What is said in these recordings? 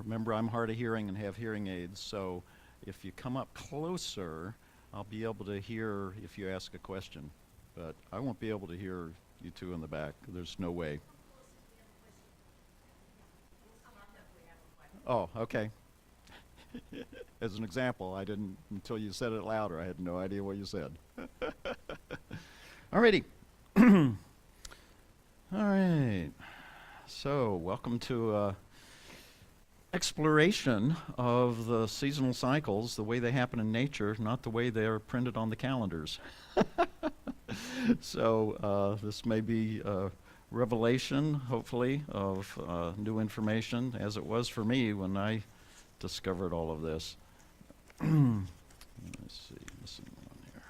remember, I'm hard of hearing and have hearing aids, so if you come up closer, I'll be able to hear if you ask a question. But I won't be able to hear you two in the back. There's no way. Oh, okay. As an example, I didn't, until you said it louder, I had no idea what you said. Alrighty. All right. So, welcome to exploration of the seasonal cycles, the way they happen in nature, not the way they are printed on the calendars. So, this may be a revelation, hopefully, of new information, as it was for me when I discovered all of this. Let's see, missing one here.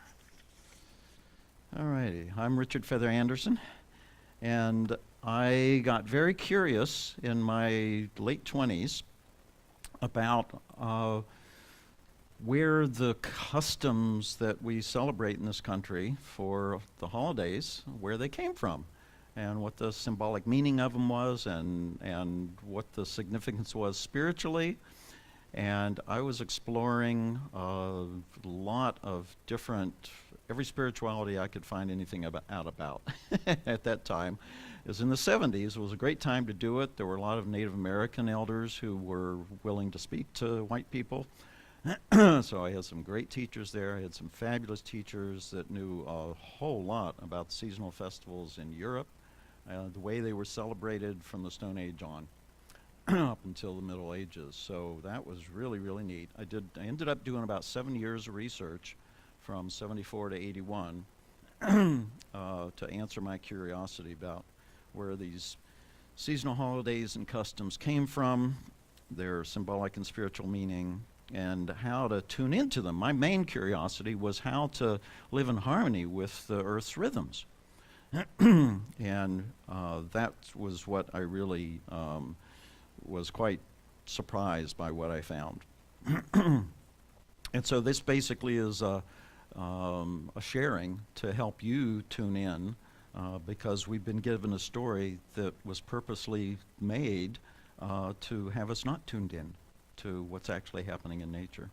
All righty, I'm Richard Feather Anderson, and I got very curious in my late 20s about where the customs that we celebrate in this country for the holidays, where they came from, and what the symbolic meaning of them was, and what the significance was spiritually. And I was exploring a lot of different, every spirituality I could find anything out about at that time. It was in the 70s. It was a great time to do it. There were a lot of Native American elders who were willing to speak to white people. So I had some great teachers there. I had some fabulous teachers that knew a whole lot about seasonal festivals in Europe, the way they were celebrated from the Stone Age on. Up until the Middle Ages. So that was really, really neat. I ended up doing about 7 years of research from 74 to 81 to answer my curiosity about where these seasonal holidays and customs came from, their symbolic and spiritual meaning, and how to tune into them. My main curiosity was how to live in harmony with the Earth's rhythms. And that was what I really was quite surprised by what I found. And so this basically is a sharing to help you tune in, because we've been given a story that was purposely made to have us not tuned in to what's actually happening in nature.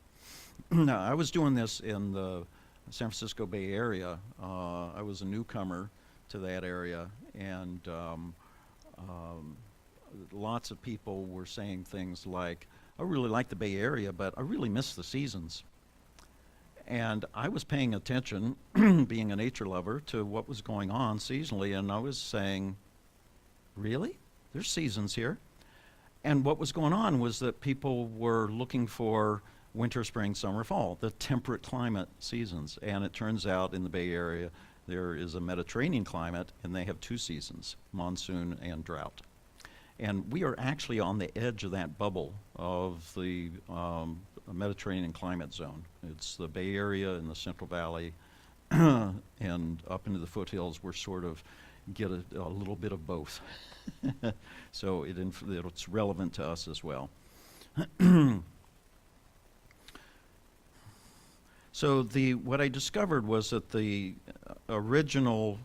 Now, I was doing this in the San Francisco Bay Area. I was a newcomer to that area, and lots of people were saying things like, I really like the Bay Area, but I really miss the seasons. And I was paying attention, being a nature lover, to what was going on seasonally, and I was saying, really? There's seasons here? And what was going on was that people were looking for winter, spring, summer, fall, the temperate climate seasons. And it turns out in the Bay Area, there is a Mediterranean climate, and they have two seasons, monsoon and drought. And we are actually on the edge of that bubble of the Mediterranean climate zone. It's the Bay Area and the Central Valley, and up into the foothills, we're sort of get a little bit of both. So it's relevant to us as well. So what I discovered was that the original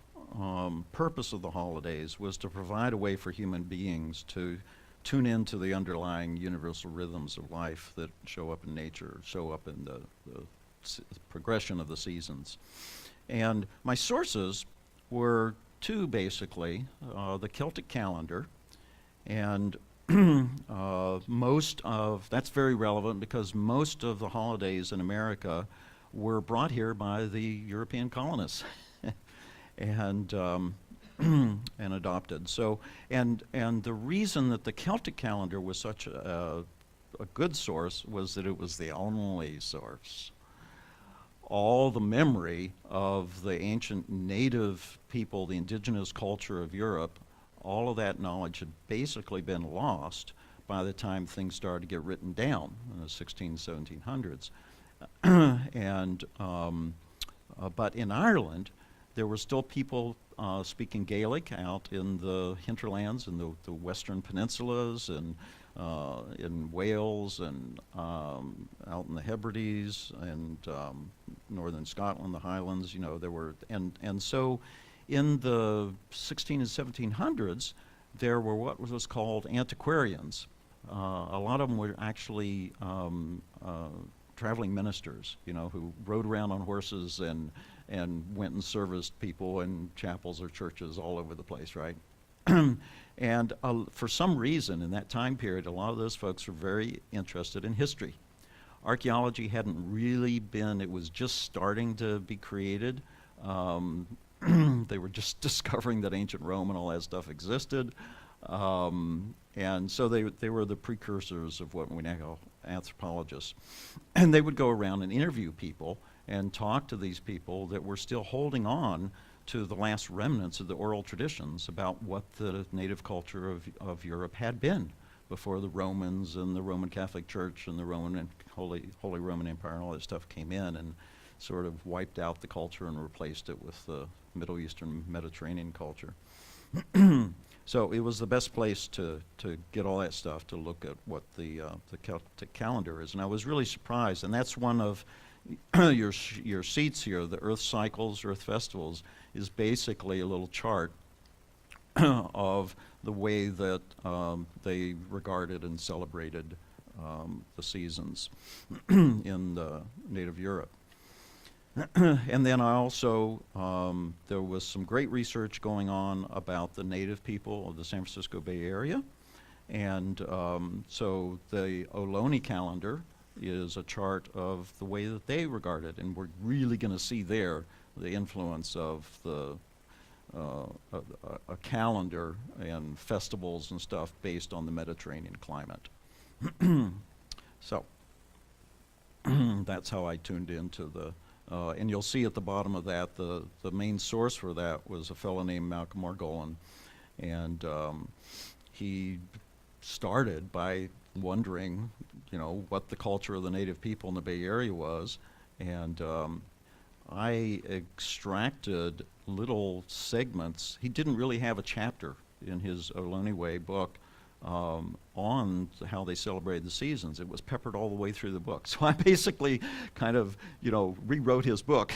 purpose of the holidays was to provide a way for human beings to tune into the underlying universal rhythms of life that show up in nature, show up in the progression of the seasons. And my sources were two, basically, the Celtic calendar, and that's very relevant because most of the holidays in America were brought here by the European colonists. And and adopted. So, and the reason that the Celtic calendar was such a good source was that it was the only source. All the memory of the ancient native people, the indigenous culture of Europe, all of that knowledge had basically been lost by the time things started to get written down in the 1700s. And but in Ireland, there were still people speaking Gaelic out in the hinterlands and the western peninsulas, and in Wales, and out in the Hebrides, and northern Scotland, the Highlands. You know, there were, and so in the 16 and 1700s, there were what was called antiquarians, a lot of them were actually traveling ministers, who rode around on horses and went and serviced people in chapels or churches all over the place, right? And for some reason in that time period, a lot of those folks were very interested in history. Archaeology hadn't really been, it was just starting to be created. They were just discovering that ancient Rome and all that stuff existed. And so they were the precursors of what we now call anthropologists. And they would go around and interview people and talk to these people that were still holding on to the last remnants of the oral traditions about what the native culture of Europe had been before the Romans and the Roman Catholic Church and the Roman and Holy Roman Empire and all that stuff came in and sort of wiped out the culture and replaced it with the Middle Eastern Mediterranean culture. So it was the best place to get all that stuff, to look at what the Celtic calendar is. And I was really surprised, and that's one of your seats here, the Earth Cycles, Earth Festivals, is basically a little chart of the way that they regarded and celebrated the seasons in native Europe. And then I also, there was some great research going on about the native people of the San Francisco Bay Area. And so the Ohlone calendar is a chart of the way that they regard it. And we're really going to see there the influence of a calendar and festivals and stuff based on the Mediterranean climate. So that's how I tuned into the and you'll see at the bottom of that, the main source for that was a fellow named Malcolm Margolin. And he started by wondering, what the culture of the native people in the Bay Area was. And I extracted little segments. He didn't really have a chapter in his Ohlone Way book on how they celebrated the seasons. It was peppered all the way through the book. So I basically kind of, rewrote his book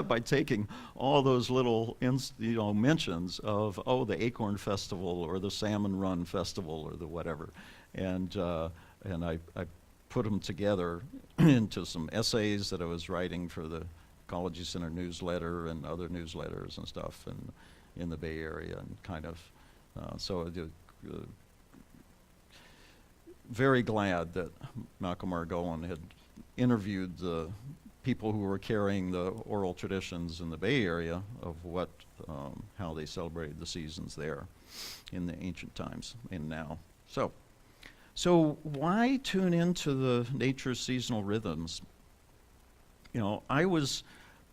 by taking all those little, mentions of, the Acorn Festival or the Salmon Run Festival or the whatever. And I put them together into some essays that I was writing for the Ecology Center newsletter and other newsletters and stuff in the Bay Area, and kind of, so very glad that Malcolm Margolin had interviewed the people who were carrying the oral traditions in the Bay Area of what, how they celebrated the seasons there in the ancient times and now. So why tune into the nature's seasonal rhythms? I was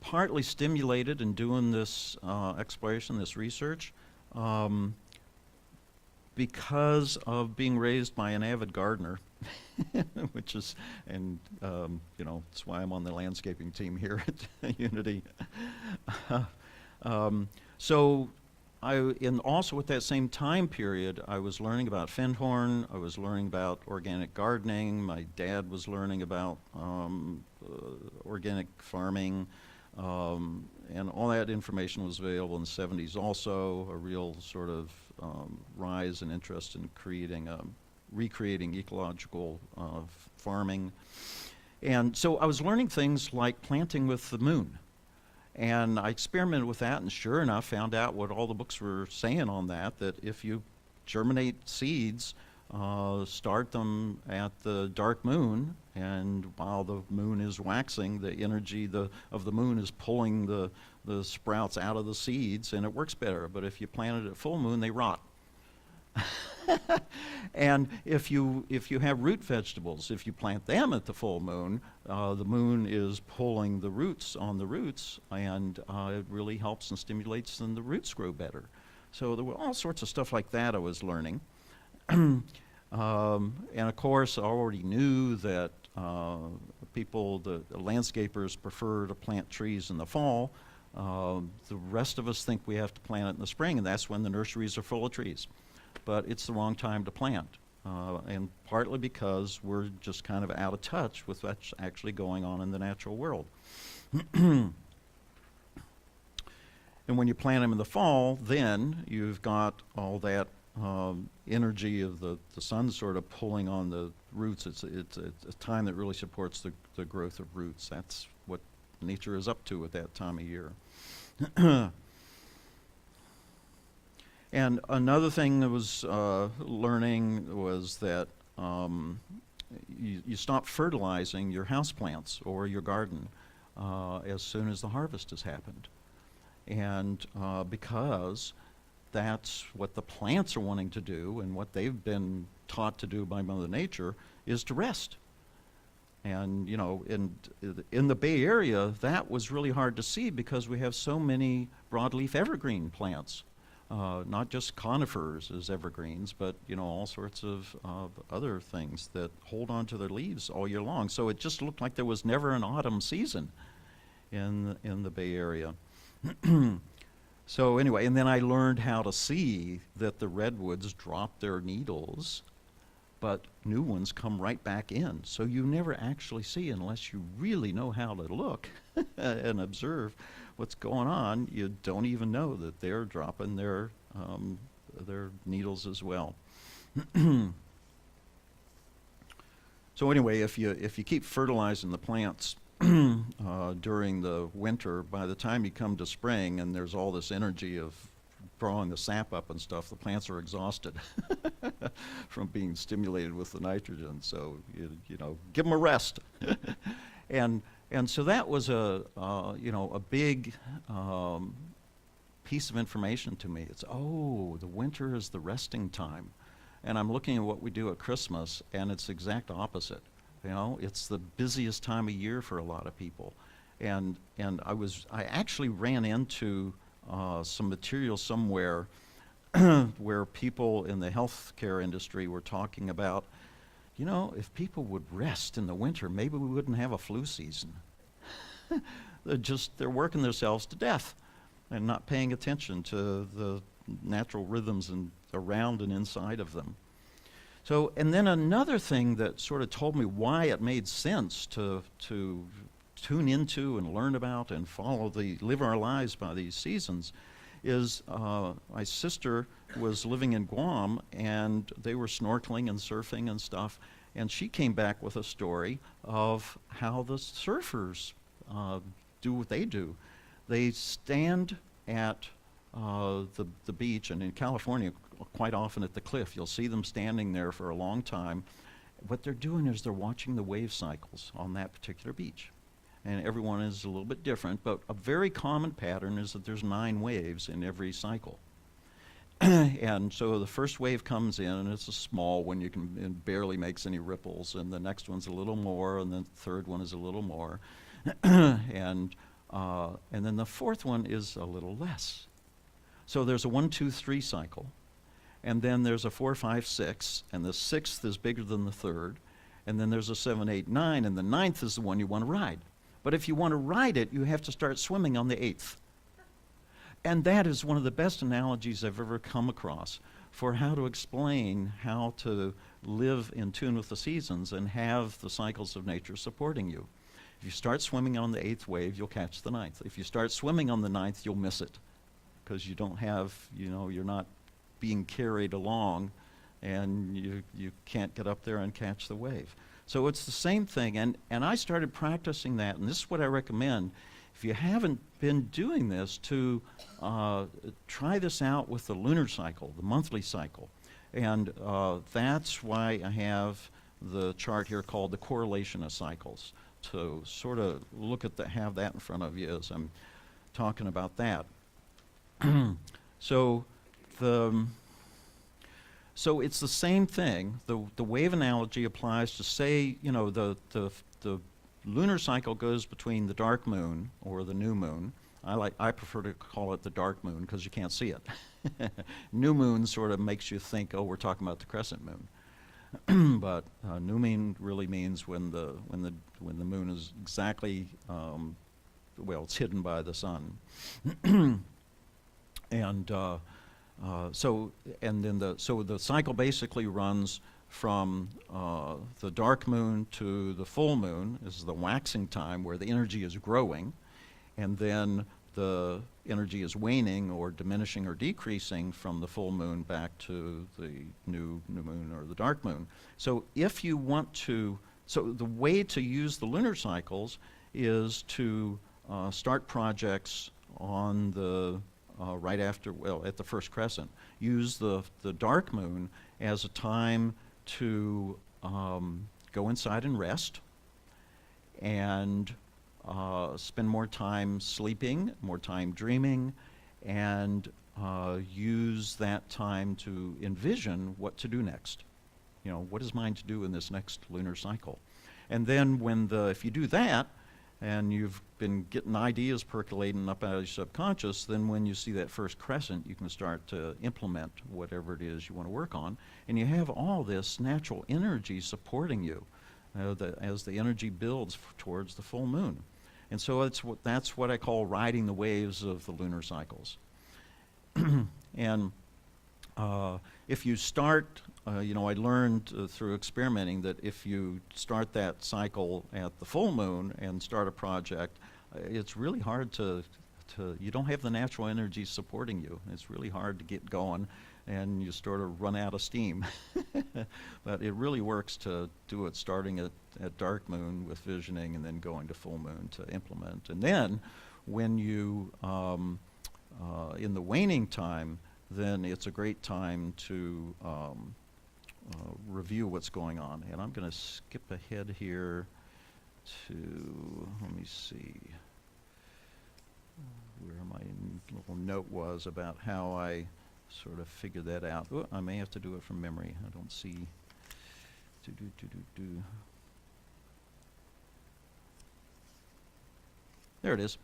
partly stimulated in doing this exploration, this research, because of being raised by an avid gardener, which is, and that's why I'm on the landscaping team here at Unity. So also at that same time period, I was learning about Findhorn, I was learning about organic gardening, my dad was learning about organic farming, and all that information was available in the 70s also, a real sort of rise in interest in recreating ecological farming. And so I was learning things like planting with the moon. And I experimented with that, and sure enough, found out what all the books were saying on that if you germinate seeds, start them at the dark moon, and while the moon is waxing, the energy of the moon is pulling the sprouts out of the seeds, and it works better. But if you plant it at full moon, they rot. And if you have root vegetables, if you plant them at the full moon, the moon is pulling the roots on the roots, and it really helps and stimulates, and the roots grow better. So there were all sorts of stuff like that I was learning. And of course, I already knew that the landscapers prefer to plant trees in the fall. The rest of us think we have to plant it in the spring, and that's when the nurseries are full of trees. But it's the wrong time to plant, and partly because we're just kind of out of touch with what's actually going on in the natural world. And when you plant them in the fall, then you've got all that energy of the sun sort of pulling on the roots. It's a time that really supports the growth of roots. That's what nature is up to at that time of year. And another thing that was learning was that you stop fertilizing your houseplants or your garden as soon as the harvest has happened. And because that's what the plants are wanting to do, and what they've been taught to do by Mother Nature is to rest. And you know, in the Bay Area, that was really hard to see because we have so many broadleaf evergreen plants, not just conifers as evergreens, but you know, all sorts of other things that hold on to their leaves all year long. So it just looked like there was never an autumn season in the Bay Area. So anyway, and then I learned how to see that the redwoods drop their needles, but new ones come right back in. So you never actually see, unless you really know how to look and observe what's going on, you don't even know that they're dropping their needles as well. So anyway, if you keep fertilizing the plants during the winter, by the time you come to spring and there's all this energy of drawing the sap up and stuff, the plants are exhausted from being stimulated with the nitrogen. So you know, give them a rest. and so that was a big piece of information to me. It's, oh, the winter is the resting time. And I'm looking at what we do at Christmas, and it's the exact opposite. You know, it's the busiest time of year for a lot of people. And I actually ran into some material somewhere where people in the healthcare industry were talking about, you know, if people would rest in the winter, maybe we wouldn't have a flu season. They're working themselves to death and not paying attention to the natural rhythms around and inside of them. So, and then another thing that sort of told me why it made sense to tune into and learn about and live our lives by these seasons is my sister was living in Guam, and they were snorkeling and surfing and stuff, and she came back with a story of how the surfers do what they do. They stand at the beach, and in California, quite often at the cliff, you'll see them standing there for a long time. What they're doing is they're watching the wave cycles on that particular beach. And everyone is a little bit different, but a very common pattern is that there's 9 waves in every cycle. And so the first wave comes in, and it's a small one, it barely makes any ripples, and the next one's a little more, and then the third one is a little more. And then the fourth one is a little less. So there's a 1, 2, 3 cycle, and then there's a 4, 5, 6, and the 6th is bigger than the 3rd, and then there's a 7, 8, 9, and the 9th is the one you want to ride. But if you want to ride it, you have to start swimming on the 8th. And that is one of the best analogies I've ever come across for how to explain how to live in tune with the seasons and have the cycles of nature supporting you. If you start swimming on the 8th wave, you'll catch the 9th. If you start swimming on the 9th, you'll miss it, because you don't have, you're not being carried along, and you can't get up there and catch the wave. So it's the same thing, and I started practicing that, and this is what I recommend. If you haven't been doing this, to try this out with the lunar cycle, the monthly cycle. And that's why I have the chart here called the correlation of cycles, to sort of look at have that in front of you as I'm talking about that. So it's the same thing. The wave analogy applies to, say, the lunar cycle goes between the dark moon or the new moon. I prefer to call it the dark moon because you can't see it. New moon sort of makes you think, oh, we're talking about the crescent moon. But new moon really means when the moon is exactly it's hidden by the sun. And so the cycle basically runs from the dark moon to the full moon. This is the waxing time where the energy is growing, and then the energy is waning or diminishing or decreasing from the full moon back to the new moon or the dark moon. So if you want to, so the way to use the lunar cycles is to start projects on the right after, well, at the first crescent. Use the dark moon as a time to go inside and rest, and spend more time sleeping, more time dreaming, and use that time to envision what to do next. You know, what is mine to do in this next lunar cycle? And then if you do that, and you've been getting ideas percolating up out of your subconscious, then when you see that first crescent, you can start to implement whatever it is you want to work on. And you have all this natural energy supporting you as the energy builds towards the full moon. And so that's what I call riding the waves of the lunar cycles. And if you start, I learned through experimenting that if you start that cycle at the full moon and start a project, it's really hard you don't have the natural energy supporting you. It's really hard to get going, and you sort of run out of steam. But it really works to do it starting at dark moon with visioning and then going to full moon to implement. And then when you, in the waning time, then it's a great time to review what's going on. And I'm going to skip ahead here to, let me see, where my little note was about how I sort of figured that out. Ooh, I may have to do it from memory. I don't see. There it is.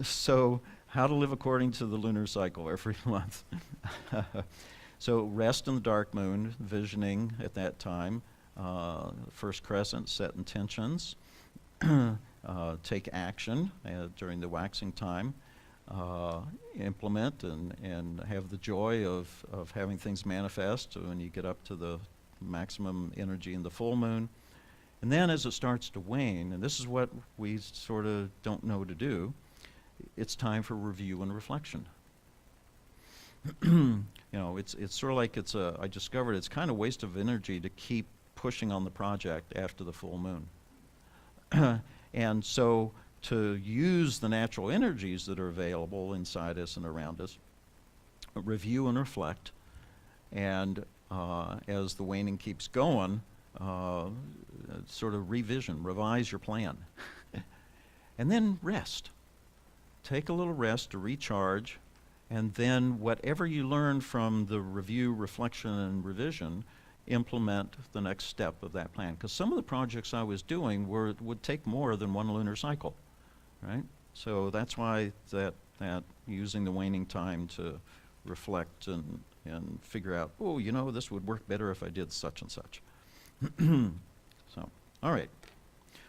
So, how to live according to the lunar cycle every month. So, rest in the dark moon, visioning at that time. First crescent, set intentions. Take action during the waxing time. Implement and have the joy of having things manifest when you get up to the maximum energy in the full moon. And then as it starts to wane, and this is what we sort of don't know to do, it's time for review and reflection. It's sort of like I discovered it's kind of waste of energy to keep pushing on the project after the full moon. And so to use the natural energies that are available inside us and around us, review and reflect, and as the waning keeps going, sort of revise your plan. And then rest. Take a little rest to recharge, and then whatever you learn from the review, reflection, and revision, implement the next step of that plan. Because some of the projects I was doing would take more than one lunar cycle, right? So that's why that using the waning time to reflect and figure out, this would work better if I did such and such. So, all right.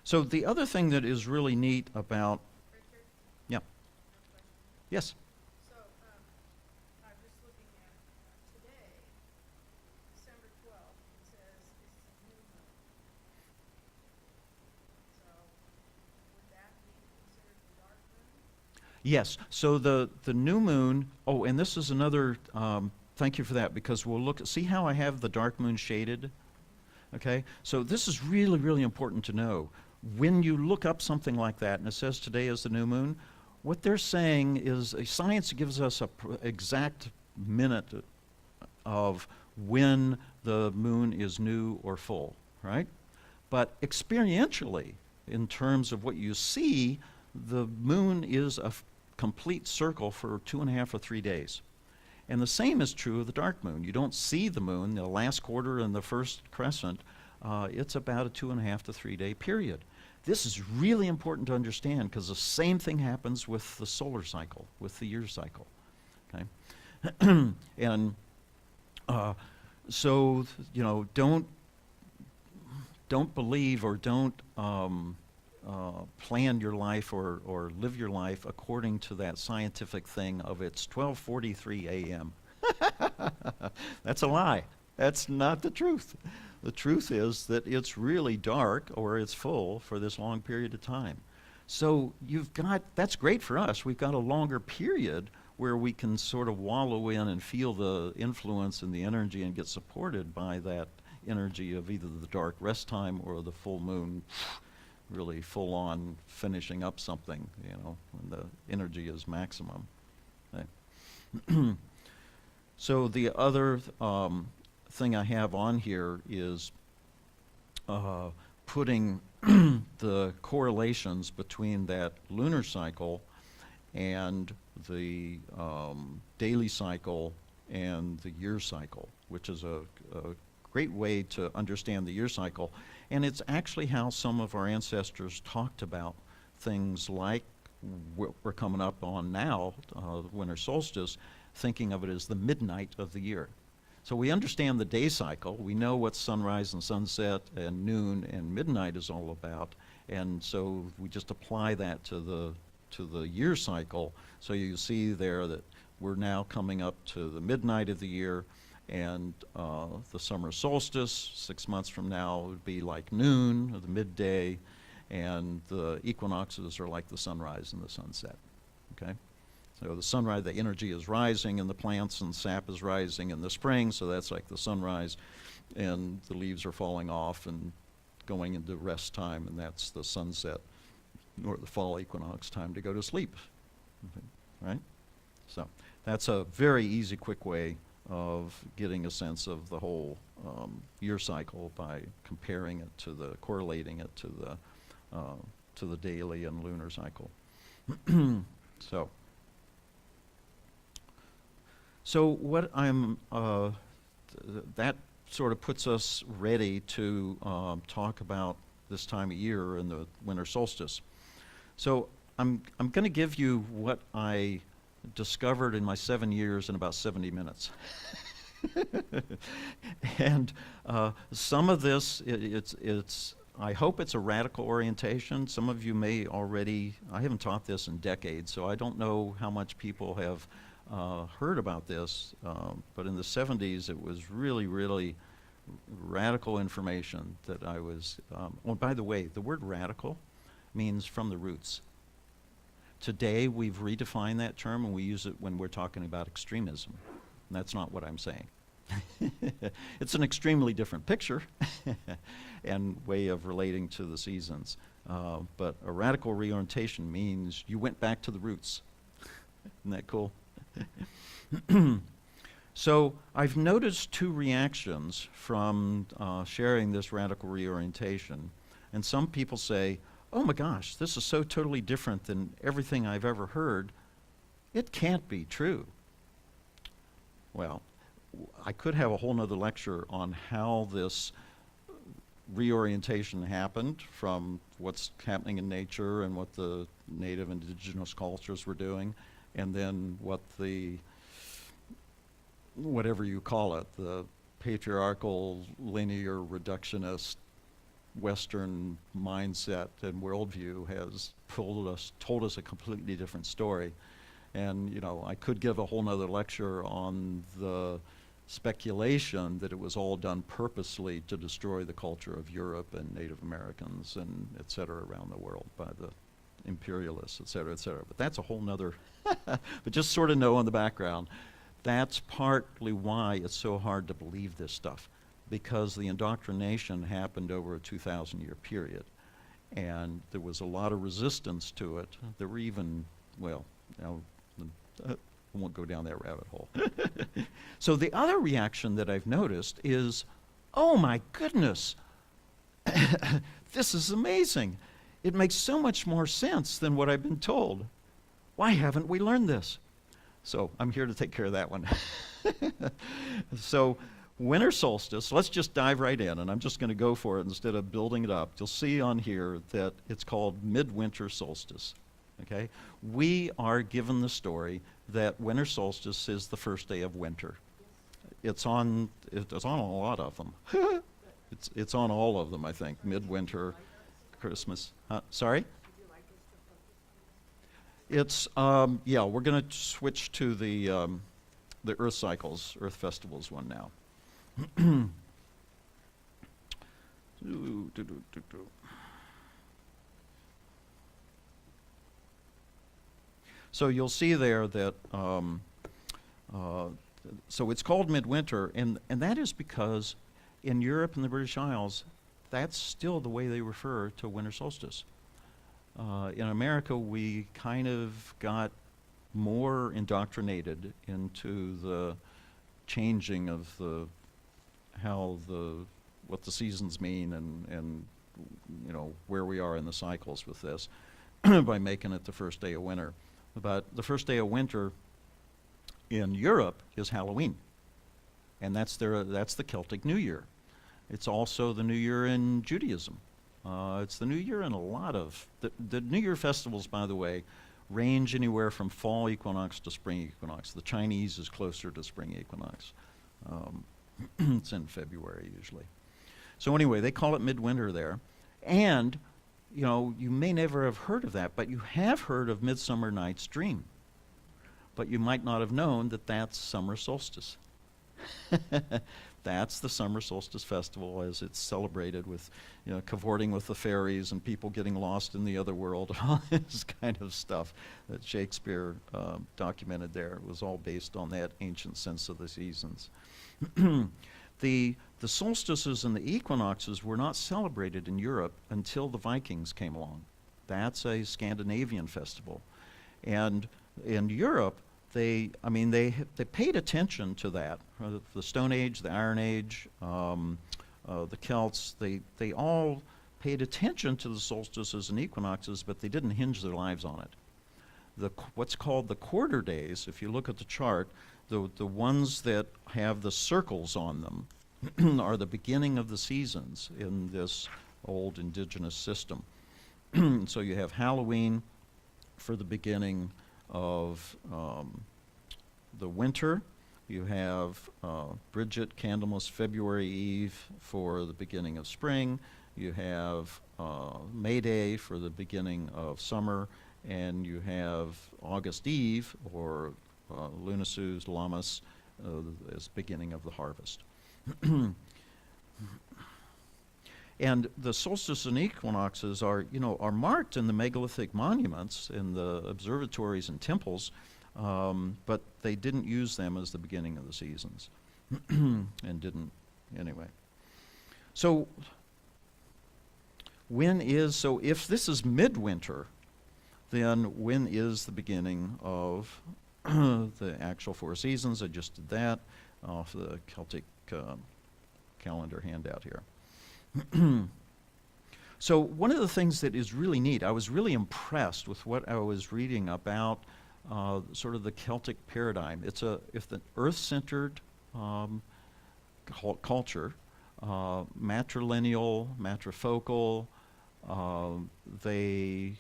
So the other thing that is really neat about, Richard? yeah, yes. So, I'm just looking at today, December 12th, it says it's a new moon. So, would that be considered the dark moon? Yes, so the new moon, and this is another, thank you for that, because we'll see how I have the dark moon shaded? Okay, so this is really, really important to know. When you look up something like that and it says today is the new moon, what they're saying is science gives us an exact minute of when the moon is new or full, right? But experientially, in terms of what you see, the moon is a complete circle for 2.5 or 3 days. And the same is true of the dark moon. You don't see the moon, the last quarter and the first crescent. It's about a 2.5 to 3 day period. This is really important to understand because the same thing happens with the solar cycle, with the year cycle. Okay, and so don't believe or don't plan your life or live your life according to that scientific thing of it's 12:43 a.m. That's a lie. That's not the truth. The truth is that it's really dark or it's full for this long period of time. So that's great for us. We've got a longer period where we can sort of wallow in and feel the influence and the energy and get supported by that energy of either the dark rest time or the full moon really full on finishing up something, when the energy is maximum. Okay. So the other thing I have on here is putting the correlations between that lunar cycle and the daily cycle and the year cycle, which is a great way to understand the year cycle. And it's actually how some of our ancestors talked about things like what we're coming up on now, the winter solstice, thinking of it as the midnight of the year. So we understand the day cycle. We know what sunrise and sunset and noon and midnight is all about. And so we just apply that to the year cycle. So you see there that we're now coming up to the midnight of the year, and the summer solstice 6 months from now would be like noon or the midday, and the equinoxes are like the sunrise and the sunset. Okay? So the sunrise, the energy is rising in the plants, and sap is rising in the spring, so that's like the sunrise, and the leaves are falling off and going into rest time, and that's the sunset, or the fall equinox, time to go to sleep. Okay, right? So that's a very easy, quick way of getting a sense of the whole year cycle by comparing it to correlating it to the daily and lunar cycle. So what that sort of puts us ready to talk about this time of year and the winter solstice. So I'm going to give you what I discovered in my 7 years in about 70 minutes. And some of this, I hope it's a radical orientation. Some of you may already, I haven't taught this in decades, so I don't know how much people have heard about this, but in the 70s it was really, really radical information that I was, oh, by the way, the word radical means from the roots. Today we've redefined that term and we use it when we're talking about extremism. And that's not what I'm saying. It's an extremely different picture and way of relating to the seasons. But a radical reorientation means you went back to the roots. Isn't that cool? So I've noticed two reactions from sharing this radical reorientation. And some people say, oh my gosh, this is so totally different than everything I've ever heard. It can't be true. Well, I could have a whole nother lecture on how this reorientation happened from what's happening in nature and what the native indigenous cultures were doing, and then what the, whatever you call it, the patriarchal, linear, reductionist Western mindset and worldview has told us a completely different story. And I could give a whole nother lecture on the speculation that it was all done purposely to destroy the culture of Europe and Native Americans and et cetera around the world by the imperialists, et cetera, et cetera. But that's a whole nother, but just sort of know in the background, that's partly why it's so hard to believe this stuff, because the indoctrination happened over a 2,000-year period. And there was a lot of resistance to it. There were even, well, I won't go down that rabbit hole. So the other reaction that I've noticed is, oh my goodness, this is amazing. It makes so much more sense than what I've been told. Why haven't we learned this? So I'm here to take care of that one. So winter solstice, let's just dive right in, and I'm just going to go for it instead of building it up. You'll see on here that it's called Midwinter Solstice. Okay? We are given the story that winter solstice is the first day of winter. It's on a lot of them. It's on all of them, I think. Midwinter, Christmas. Sorry? It's yeah, we're going to switch to the Earth Cycles, Earth Festivals one now. So you'll see there that so it's called midwinter, and that is because in Europe and the British Isles, that's still the way they refer to winter solstice. In America, we kind of got more indoctrinated into the changing of what the seasons mean, and you know where we are in the cycles with this by making it the first day of winter. But the first day of winter in Europe is Halloween, and that's the Celtic New Year. It's also the New Year in Judaism. It's the New Year in a lot of the New Year festivals, by the way, range anywhere from fall equinox to spring equinox. The Chinese is closer to spring equinox. It's in February usually. So anyway, they call it midwinter there, and you know you may never have heard of that, but you have heard of Midsummer Night's Dream. But you might not have known that that's summer solstice. That's the summer solstice festival as it's celebrated with, you know, cavorting with the fairies and people getting lost in the other world, and all this kind of stuff that Shakespeare documented there. It was all based on that ancient sense of the seasons. The solstices and the equinoxes were not celebrated in Europe until the Vikings came along. That's a Scandinavian festival. And in Europe, they paid attention to that. The Stone Age, the Iron Age, the Celts, they all paid attention to the solstices and equinoxes, but they didn't hinge their lives on it. What's called the quarter days, if you look at the chart, the ones that have the circles on them are the beginning of the seasons in this old indigenous system. So you have Halloween for the beginning of the winter. You have Bridget, Candlemas, February Eve for the beginning of spring. You have May Day for the beginning of summer, and you have August Eve, or Lunasus, Lammas, as beginning of the harvest. And the solstices and equinoxes are marked in the megalithic monuments in the observatories and temples, but they didn't use them as the beginning of the seasons, and didn't anyway. So if this is midwinter, then when is the beginning of the actual 4 seasons? I just did that off the Celtic calendar handout here. So one of the things that is really neat, I was really impressed with what I was reading about sort of the Celtic paradigm. It's the earth-centered culture, matrilineal, matrifocal. They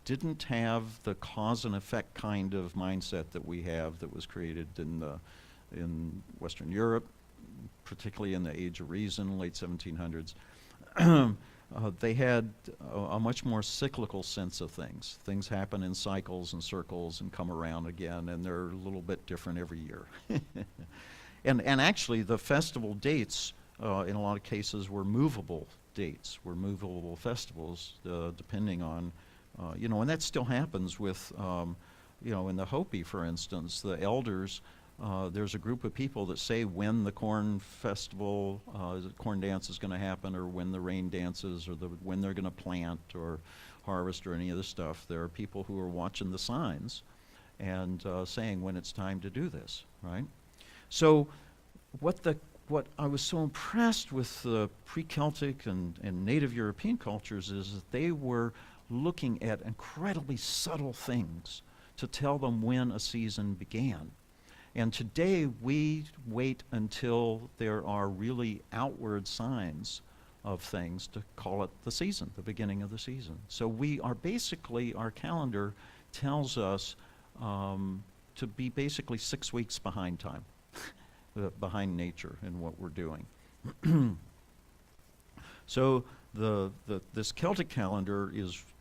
didn't have the cause and effect kind of mindset that we have, that was created in Western Europe, particularly in the Age of Reason, late 1700s. They had a much more cyclical sense of things. Things happen in cycles and circles and come around again, and they're a little bit different every year. And actually, the festival dates, in a lot of cases, were movable dates, were movable festivals, depending on, and that still happens with, in the Hopi, for instance, the elders. There's a group of people that say when the corn festival, corn dance is going to happen, or when the rain dances, or when they're going to plant or harvest or any of this stuff. There are people who are watching the signs and saying when it's time to do this, right? So what I was so impressed with the pre-Celtic and native European cultures is that they were looking at incredibly subtle things to tell them when a season began. And today we wait until there are really outward signs of things to call it the season, the beginning of the season. So our calendar tells us to be basically 6 weeks behind time, behind nature in what we're doing. So this Celtic calendar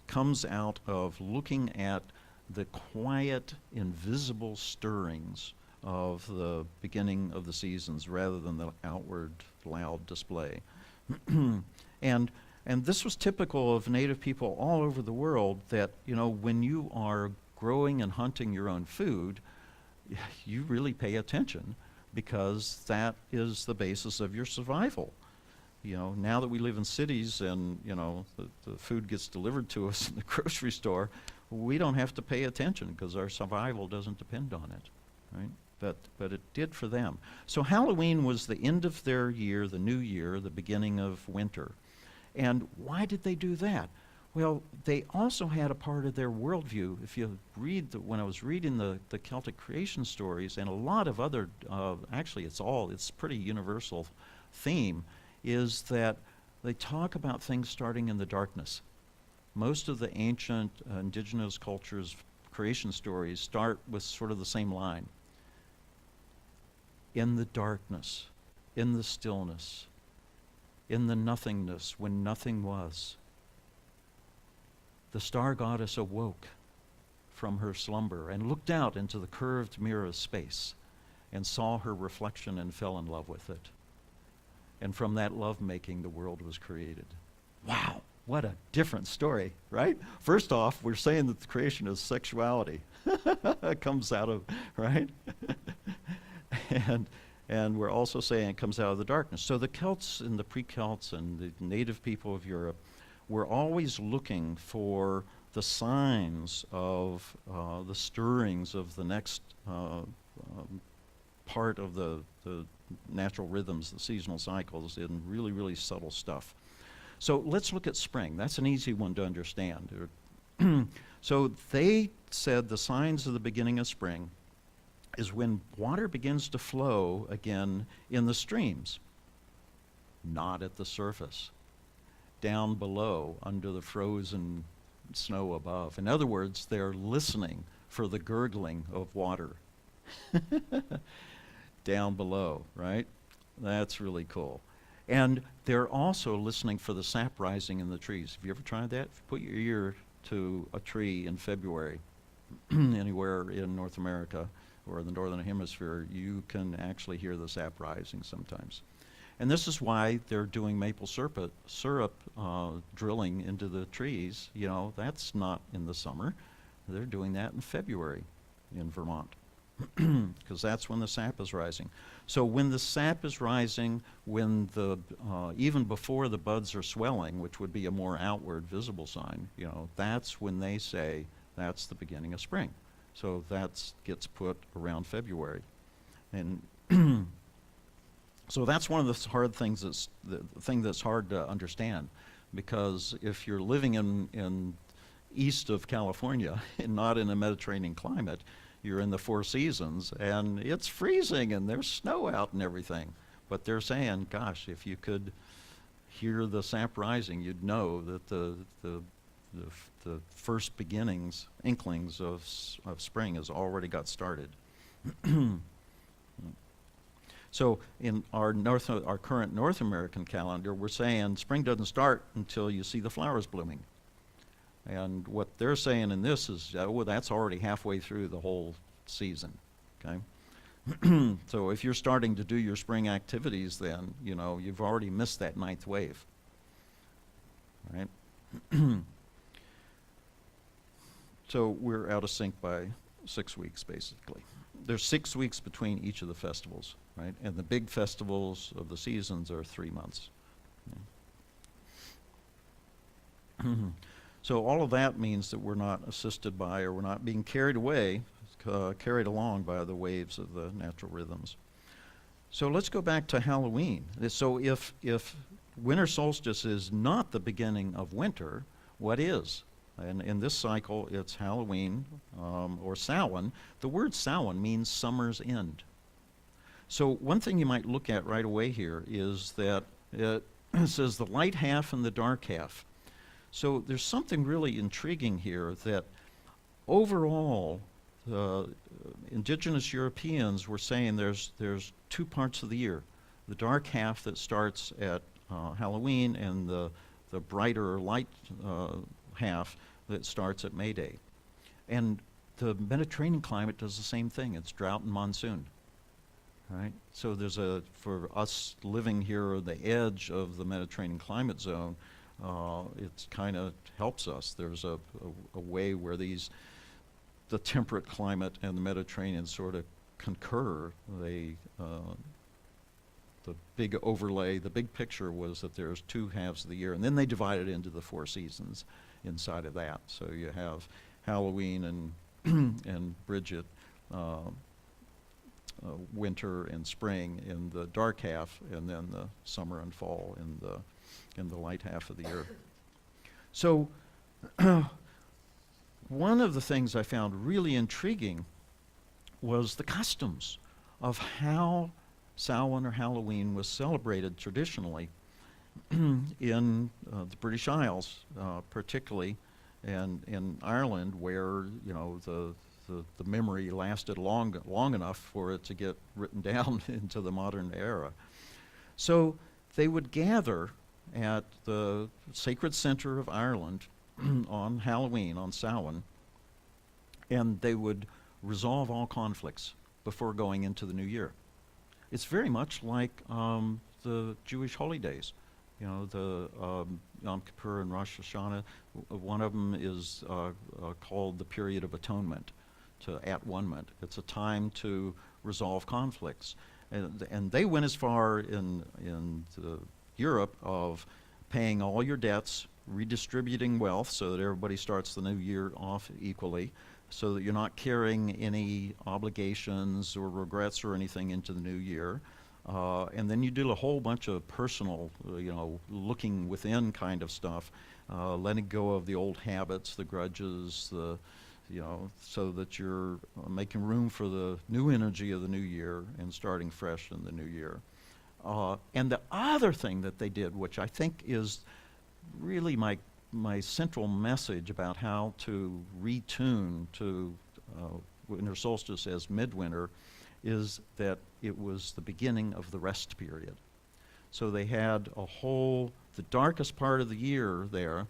comes out of looking at the quiet, invisible stirrings of the beginning of the seasons rather than the outward loud display. And this was typical of native people all over the world, that when you are growing and hunting your own food, you really pay attention, because that is the basis of your survival. You know, now that we live in cities and, you know, the food gets delivered to us in the grocery store, we don't have to pay attention because our survival doesn't depend on it, right? But it did for them. So Halloween was the end of their year, the new year, the beginning of winter. And why did they do that? Well, they also had a part of their worldview. If you read, when I was reading the Celtic creation stories and a lot of other, actually it's pretty universal theme, is that they talk about things starting in the darkness. Most of the ancient indigenous cultures' creation stories start with sort of the same line. In the darkness, in the stillness, in the nothingness when nothing was, the star goddess awoke from her slumber and looked out into the curved mirror of space and saw her reflection and fell in love with it. And from that love-making, the world was created. Wow, what a different story, right? First off, we're saying that the creation is sexuality. It comes out of, right? And we're also saying it comes out of the darkness. So the Celts and the pre-Celts and the native people of Europe were always looking for the signs of the stirrings of the next part of the natural rhythms, the seasonal cycles, in really, really subtle stuff. So let's look at spring. That's an easy one to understand. So they said the signs of the beginning of spring is when water begins to flow again in the streams, not at the surface, down below under the frozen snow above. In other words, they're listening for the gurgling of water down below, right? That's really cool. And they're also listening for the sap rising in the trees. Have you ever tried that? If you put your ear to a tree in February, anywhere in North America or the Northern Hemisphere, you can actually hear the sap rising sometimes. And this is why they're doing maple syrup drilling into the trees. You know, that's not in the summer. They're doing that in February in Vermont, because that's when the sap is rising. So when the sap is rising, when the even before the buds are swelling, which would be a more outward visible sign, you know, that's when they say that's the beginning of spring. So that gets put around February, and so that's one of the hard things. That's the thing that's hard to understand, because if you're living in east of California and not in a Mediterranean climate, you're in the Four Seasons and it's freezing and there's snow out and everything. But they're saying, gosh, if you could hear the sap rising, you'd know that the first beginnings, inklings of spring has already got started. So in our current North American calendar, we're saying spring doesn't start until you see the flowers blooming. And what they're saying in this is, well, that's already halfway through the whole season, okay? So if you're starting to do your spring activities, then, you know, you've already missed that ninth wave, right? So we're out of sync by 6 weeks, basically. There's 6 weeks between each of the festivals, right? And the big festivals of the seasons are 3 months. So all of that means that we're not assisted by, or we're not being carried away, carried along by the waves of the natural rhythms. So let's go back to Halloween. So if winter solstice is not the beginning of winter, what is? And in this cycle, it's Halloween, or Samhain. The word Samhain means summer's end. So one thing you might look at right away here is that it says the light half and the dark half. So there's something really intriguing here, that overall, indigenous Europeans were saying there's 2 parts of the year. The dark half that starts at Halloween, and the brighter light half that starts at May Day. And the Mediterranean climate does the same thing. It's drought and monsoon, right? So for us living here on the edge of the Mediterranean climate zone, it kind of helps us. There's a way where the the temperate climate and the Mediterranean sort of concur. The big overlay, the big picture was that there's two halves of the year, and then they divide it into the 4 seasons inside of that. So you have Halloween and and Bridget, winter and spring in the dark half, and then the summer and fall in the light half of the year. So one of the things I found really intriguing was the customs of how Samhain or Halloween was celebrated traditionally in the British Isles, particularly, and in Ireland, where the memory lasted long enough for it to get written down into the modern era. So they would gather at the sacred center of Ireland on Halloween, on Samhain, and they would resolve all conflicts before going into the new year. It's very much like the Jewish holy days. The Yom Kippur and Rosh Hashanah. One of them is called the period of atonement, to at-one-ment. It's a time to resolve conflicts. And they went as far in Europe of paying all your debts, redistributing wealth so that everybody starts the new year off equally, so that you're not carrying any obligations or regrets or anything into the new year. And then you do a whole bunch of personal, looking within kind of stuff, letting go of the old habits, the grudges, so that you're making room for the new energy of the new year and starting fresh in the new year. And the other thing that they did, which I think is really my central message about how to retune to Winter Solstice as Midwinter, is that it was the beginning of the rest period. So they had the darkest part of the year there,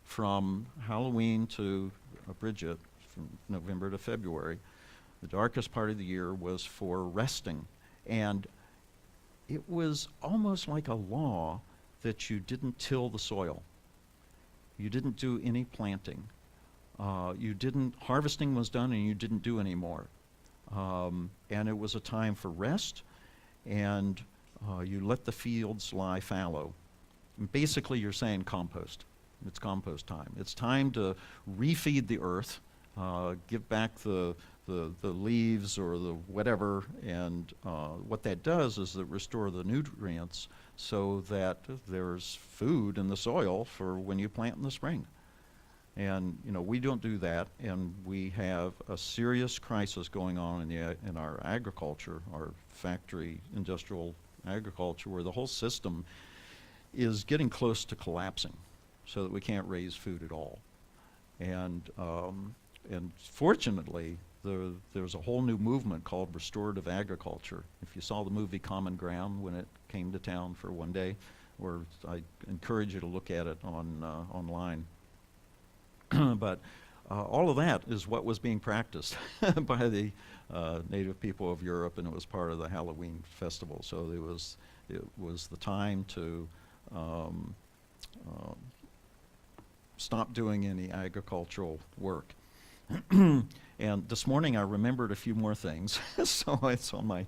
from Halloween to Bridget, from November to February. The darkest part of the year was for resting. And it was almost like a law that you didn't till the soil. You didn't do any planting. Harvesting was done and you didn't do any more. And it was a time for rest, and you let the fields lie fallow. And basically you're saying compost. It's compost time. It's time to refeed the earth, give back the leaves or the whatever, and what that does is it restore the nutrients so that there's food in the soil for when you plant in the spring. And we don't do that, and we have a serious crisis going on in our agriculture, our factory industrial agriculture, where the whole system is getting close to collapsing, so that we can't raise food at all. And fortunately, there's a whole new movement called restorative agriculture. If you saw the movie Common Ground when it came to town for one day, or I encourage you to look at it online. But all of that is what was being practiced by the native people of Europe, and it was part of the Halloween festival. So it was the time to stop doing any agricultural work. And this morning I remembered a few more things, so it's on my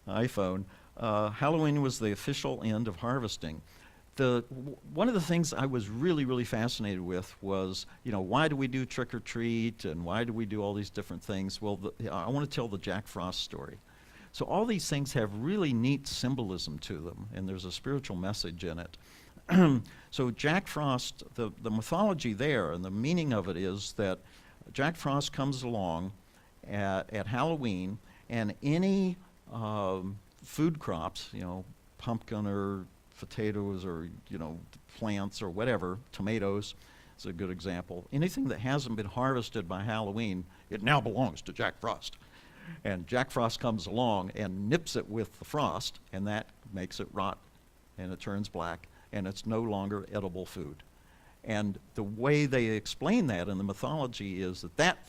iPhone. Halloween was the official end of harvesting. One of the things I was really, really fascinated with was, why do we do trick or treat, and why do we do all these different things? Well, I want to tell the Jack Frost story. So all these things have really neat symbolism to them, and there's a spiritual message in it. So Jack Frost, the mythology there and the meaning of it is that Jack Frost comes along at Halloween, and any food crops, pumpkin or potatoes or plants or whatever, tomatoes is a good example. Anything that hasn't been harvested by Halloween, it now belongs to Jack Frost. And Jack Frost comes along and nips it with the frost, and that makes it rot, and it turns black, and it's no longer edible food. And the way they explain that in the mythology is that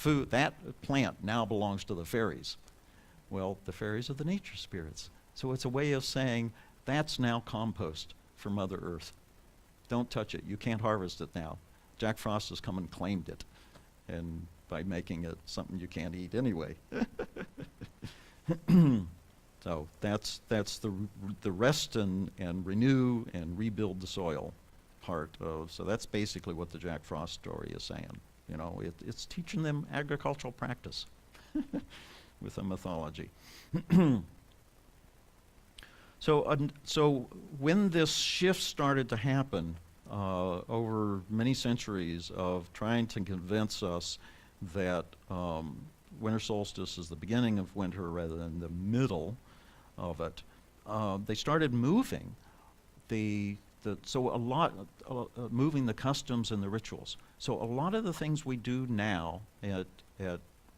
plant now belongs to the fairies. Well, the fairies are the nature spirits. So it's a way of saying, that's now compost for Mother Earth. Don't touch it. You can't harvest it now. Jack Frost has come and claimed it. And by making it something you can't eat anyway. So that's the rest and renew and rebuild the soil part of. So that's basically what the Jack Frost story is saying. You know, it's teaching them agricultural practice with a mythology. So when this shift started to happen over many centuries of trying to convince us that winter solstice is the beginning of winter rather than the middle of it, they started moving moving the customs and the rituals. So a lot of the things we do now at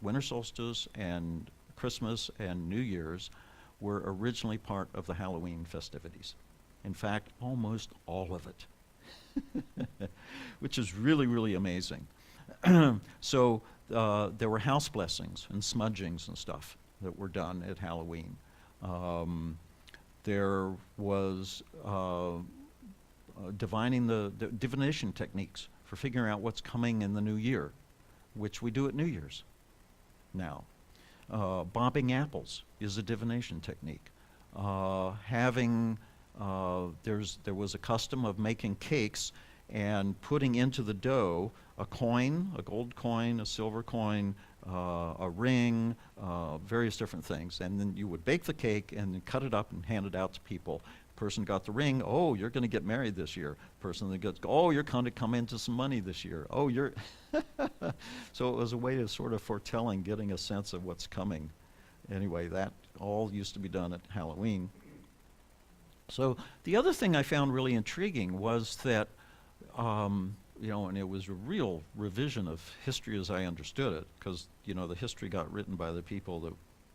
winter solstice and Christmas and New Year's were originally part of the Halloween festivities. In fact, almost all of it, which is really, really amazing. So there were house blessings and smudgings and stuff that were done at Halloween. There was divination techniques for figuring out what's coming in the new year, which we do at New Year's now. Bobbing apples is a divination technique. There was a custom of making cakes and putting into the dough a coin, a gold coin, a silver coin, a ring, various different things. And then you would bake the cake and then cut it up and hand it out to people. Person got the ring, oh, you're going to get married this year. Person that gets, oh, you're going to come into some money this year. Oh, you're... So it was a way of sort of foretelling, getting a sense of what's coming. Anyway, that all used to be done at Halloween. So the other thing I found really intriguing was that, you know, and it was a real revision of history as I understood it, because, you know, the history got written by the people that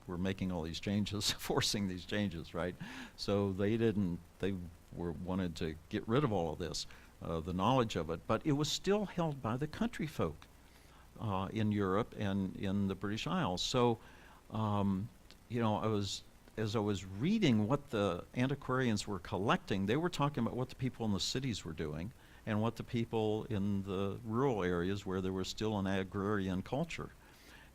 were making all these changes, forcing these changes, right? So they wanted to get rid of all of this, the knowledge of it, but it was still held by the country folk in Europe and in the British Isles. So, you know, as I was reading what the antiquarians were collecting, they were talking about what the people in the cities were doing and what the people in the rural areas where there was still an agrarian culture.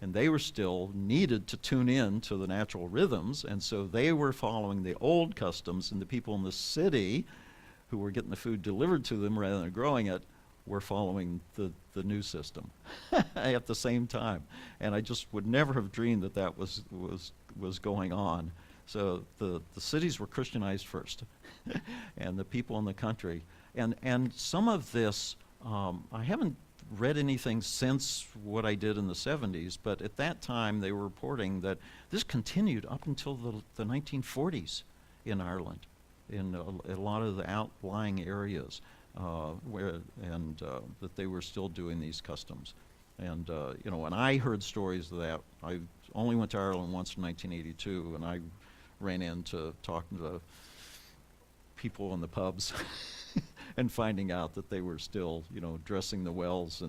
And they were still needed to tune in to the natural rhythms, and so they were following the old customs, and the people in the city who were getting the food delivered to them rather than growing it were following the new system at the same time. And I just would never have dreamed that that was going on. So the cities were Christianized first, and the people in the country. And some of this, I haven't read anything since what I did in the 70s, but at that time they were reporting that this continued up until the 1940s in Ireland, in a lot of the outlying areas that they were still doing these customs. And you know, when I heard stories of that, I only went to Ireland once in 1982, and I ran into talking to people in the pubs and finding out that they were still, you know, dressing the wells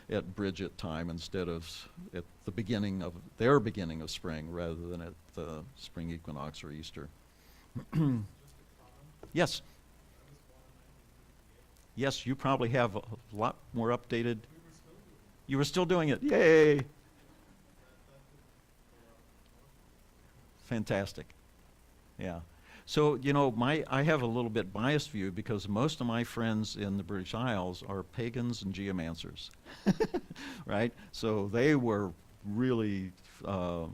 at Bridget time instead of at the beginning of spring rather than at the spring equinox or Easter. Yes. Yes, you probably have a lot more updated. You were still doing it. Yay! Fantastic. Yeah. So, you know, I have a little bit biased view because most of my friends in the British Isles are pagans and geomancers, right? So they were really, you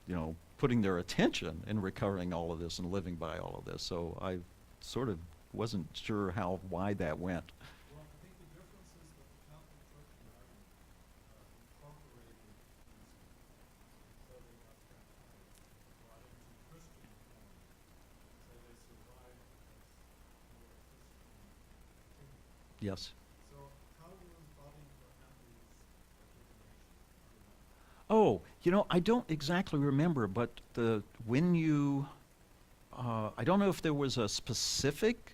know, putting their attention in recovering all of this and living by all of this. So I sort of wasn't sure why that went. Well, I think the difference is that the Catholic Church in Ireland incorporated these southern Afghan tides, brought into Christian form, so they survived as more Christian activity. Yes. So how was Bobby Hamley's divination? Oh, you know, I don't exactly remember, but I don't know if there was a specific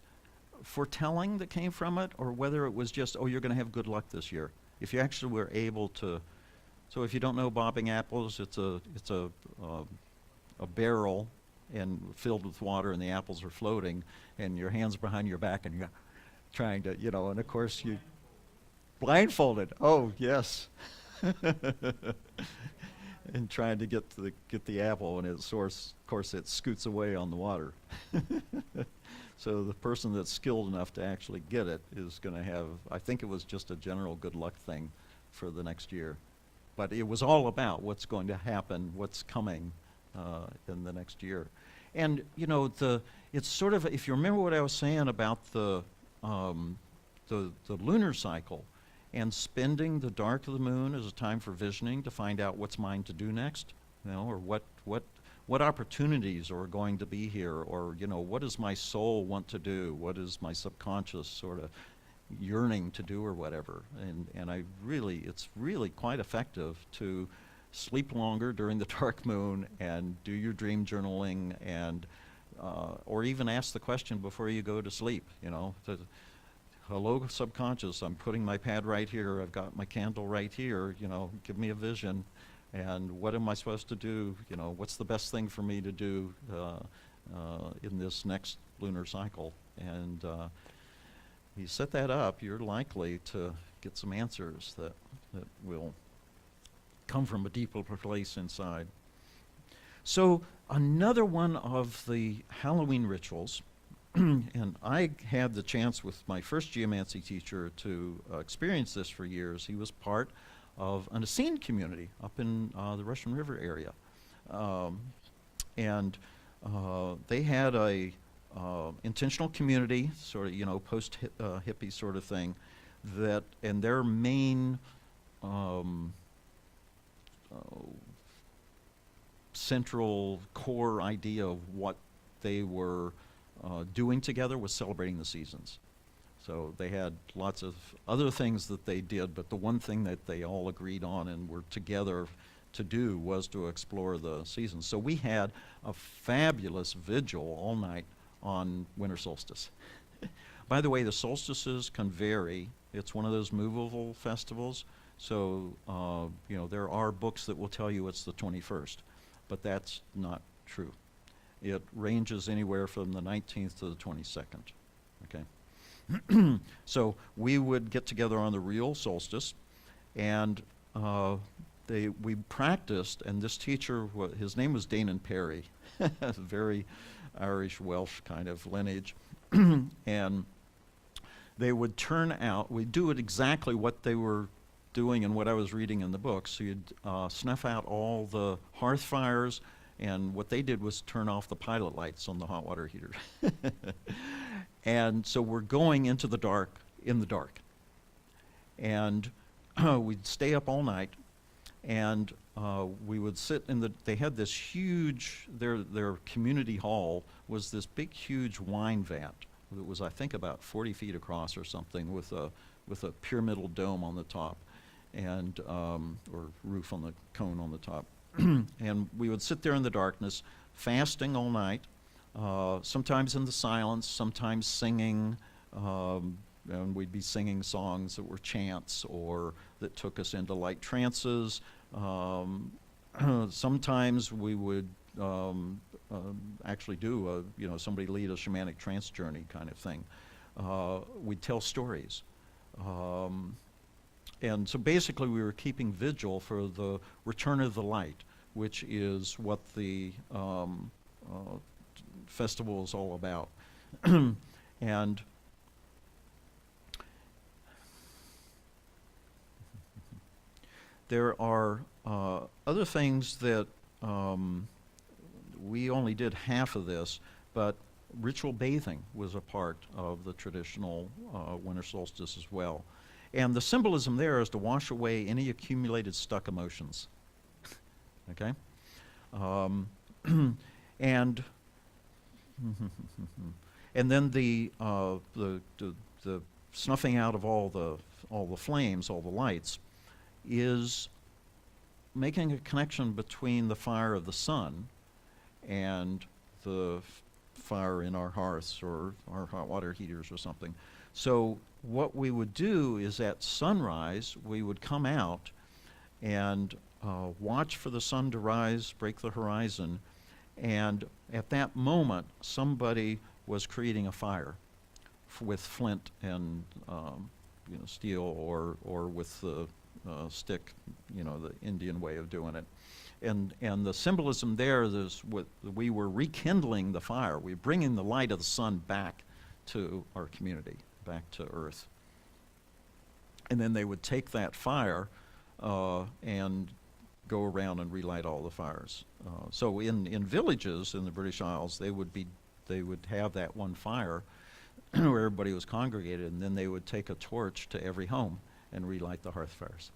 foretelling that came from it, or whether it was just, oh, you're going to have good luck this year. If you actually were able to, so if you don't know bobbing apples, it's a barrel and filled with water, and the apples are floating, and your hands behind your back, and you're trying to, you know, and of course you blindfolded. Oh, yes. and trying to get the apple, and of course, it scoots away on the water. So the person that's skilled enough to actually get it is going to have, I think it was just a general good luck thing for the next year. But it was all about what's going to happen, what's coming in the next year. And, you know, it's sort of, if you remember what I was saying about the lunar cycle, and spending the dark of the moon as a time for visioning to find out what's mine to do next, you know, or what opportunities are going to be here, or, you know, what does my soul want to do? What is my subconscious sort of yearning to do or whatever? And it's really quite effective to sleep longer during the dark moon and do your dream journaling, and or even ask the question before you go to sleep, you know, hello subconscious, I'm putting my pad right here, I've got my candle right here, you know, give me a vision, and what am I supposed to do, you know, what's the best thing for me to do in this next lunar cycle? And you set that up, you're likely to get some answers that will come from a deeper place inside. So another one of the Halloween rituals, and I had the chance with my first geomancy teacher to experience this for years. He was part of an Essene community up in the Russian River area. And they had a intentional community, sort of, you know, post-hippie sort of thing, and their main central core idea of what they were doing together was celebrating the seasons. So they had lots of other things that they did, but the one thing that they all agreed on and were together to do was to explore the seasons. So we had a fabulous vigil all night on Winter Solstice. By the way, the solstices can vary. It's one of those movable festivals. So, you know, there are books that will tell you it's the 21st, but that's not true. It ranges anywhere from the 19th to the 22nd, okay? So we would get together on the real solstice, and we practiced, and this teacher, his name was Danon Perry, very Irish, Welsh kind of lineage, and they would turn out, we'd do it exactly what they were doing and what I was reading in the book. So you'd snuff out all the hearth fires, and what they did was turn off the pilot lights on the hot water heater. And so we're going into the dark, in the dark. And we'd stay up all night, and we would sit they had this huge, their community hall was this big, huge wine vat. It was, I think, about 40 feet across or something, with a pyramidal dome on the top, and or roof on the cone on the top. And we would sit there in the darkness, fasting all night, sometimes in the silence, sometimes singing, and we'd be singing songs that were chants or that took us into light trances. Sometimes we would actually do somebody lead a shamanic trance journey kind of thing. We'd tell stories. And so basically we were keeping vigil for the return of the light, which is what the festival is all about. And there are other things that we only did half of this, but ritual bathing was a part of the traditional winter solstice as well. And the symbolism there is to wash away any accumulated stuck emotions. Okay? And then the snuffing out of all the flames, all the lights, is making a connection between the fire of the sun and the fire in our hearths or our hot water heaters or something. So what we would do is at sunrise, we would come out and watch for the sun to rise, break the horizon, and at that moment, somebody was creating a fire with flint and steel, or with the stick, the Indian way of doing it. And the symbolism there is what we were rekindling the fire. We're bringing the light of the sun back to our community, back to Earth. And then they would take that fire and go around and relight all the fires. So in villages in the British Isles, they would have that one fire where everybody was congregated, and then they would take a torch to every home and relight the hearth fires.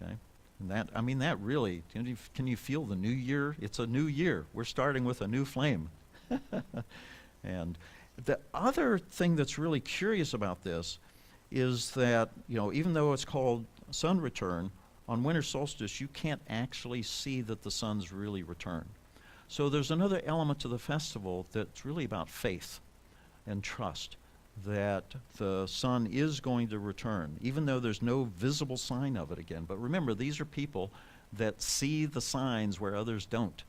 Okay, and that really, can you feel the new year? It's a new year. We're starting with a new flame. And the other thing that's really curious about this is that, even though it's called sun return, on winter solstice you can't actually see that the sun's really returned. So there's another element to the festival that's really about faith and trust that the sun is going to return, even though there's no visible sign of it again. But remember, these are people that see the signs where others don't.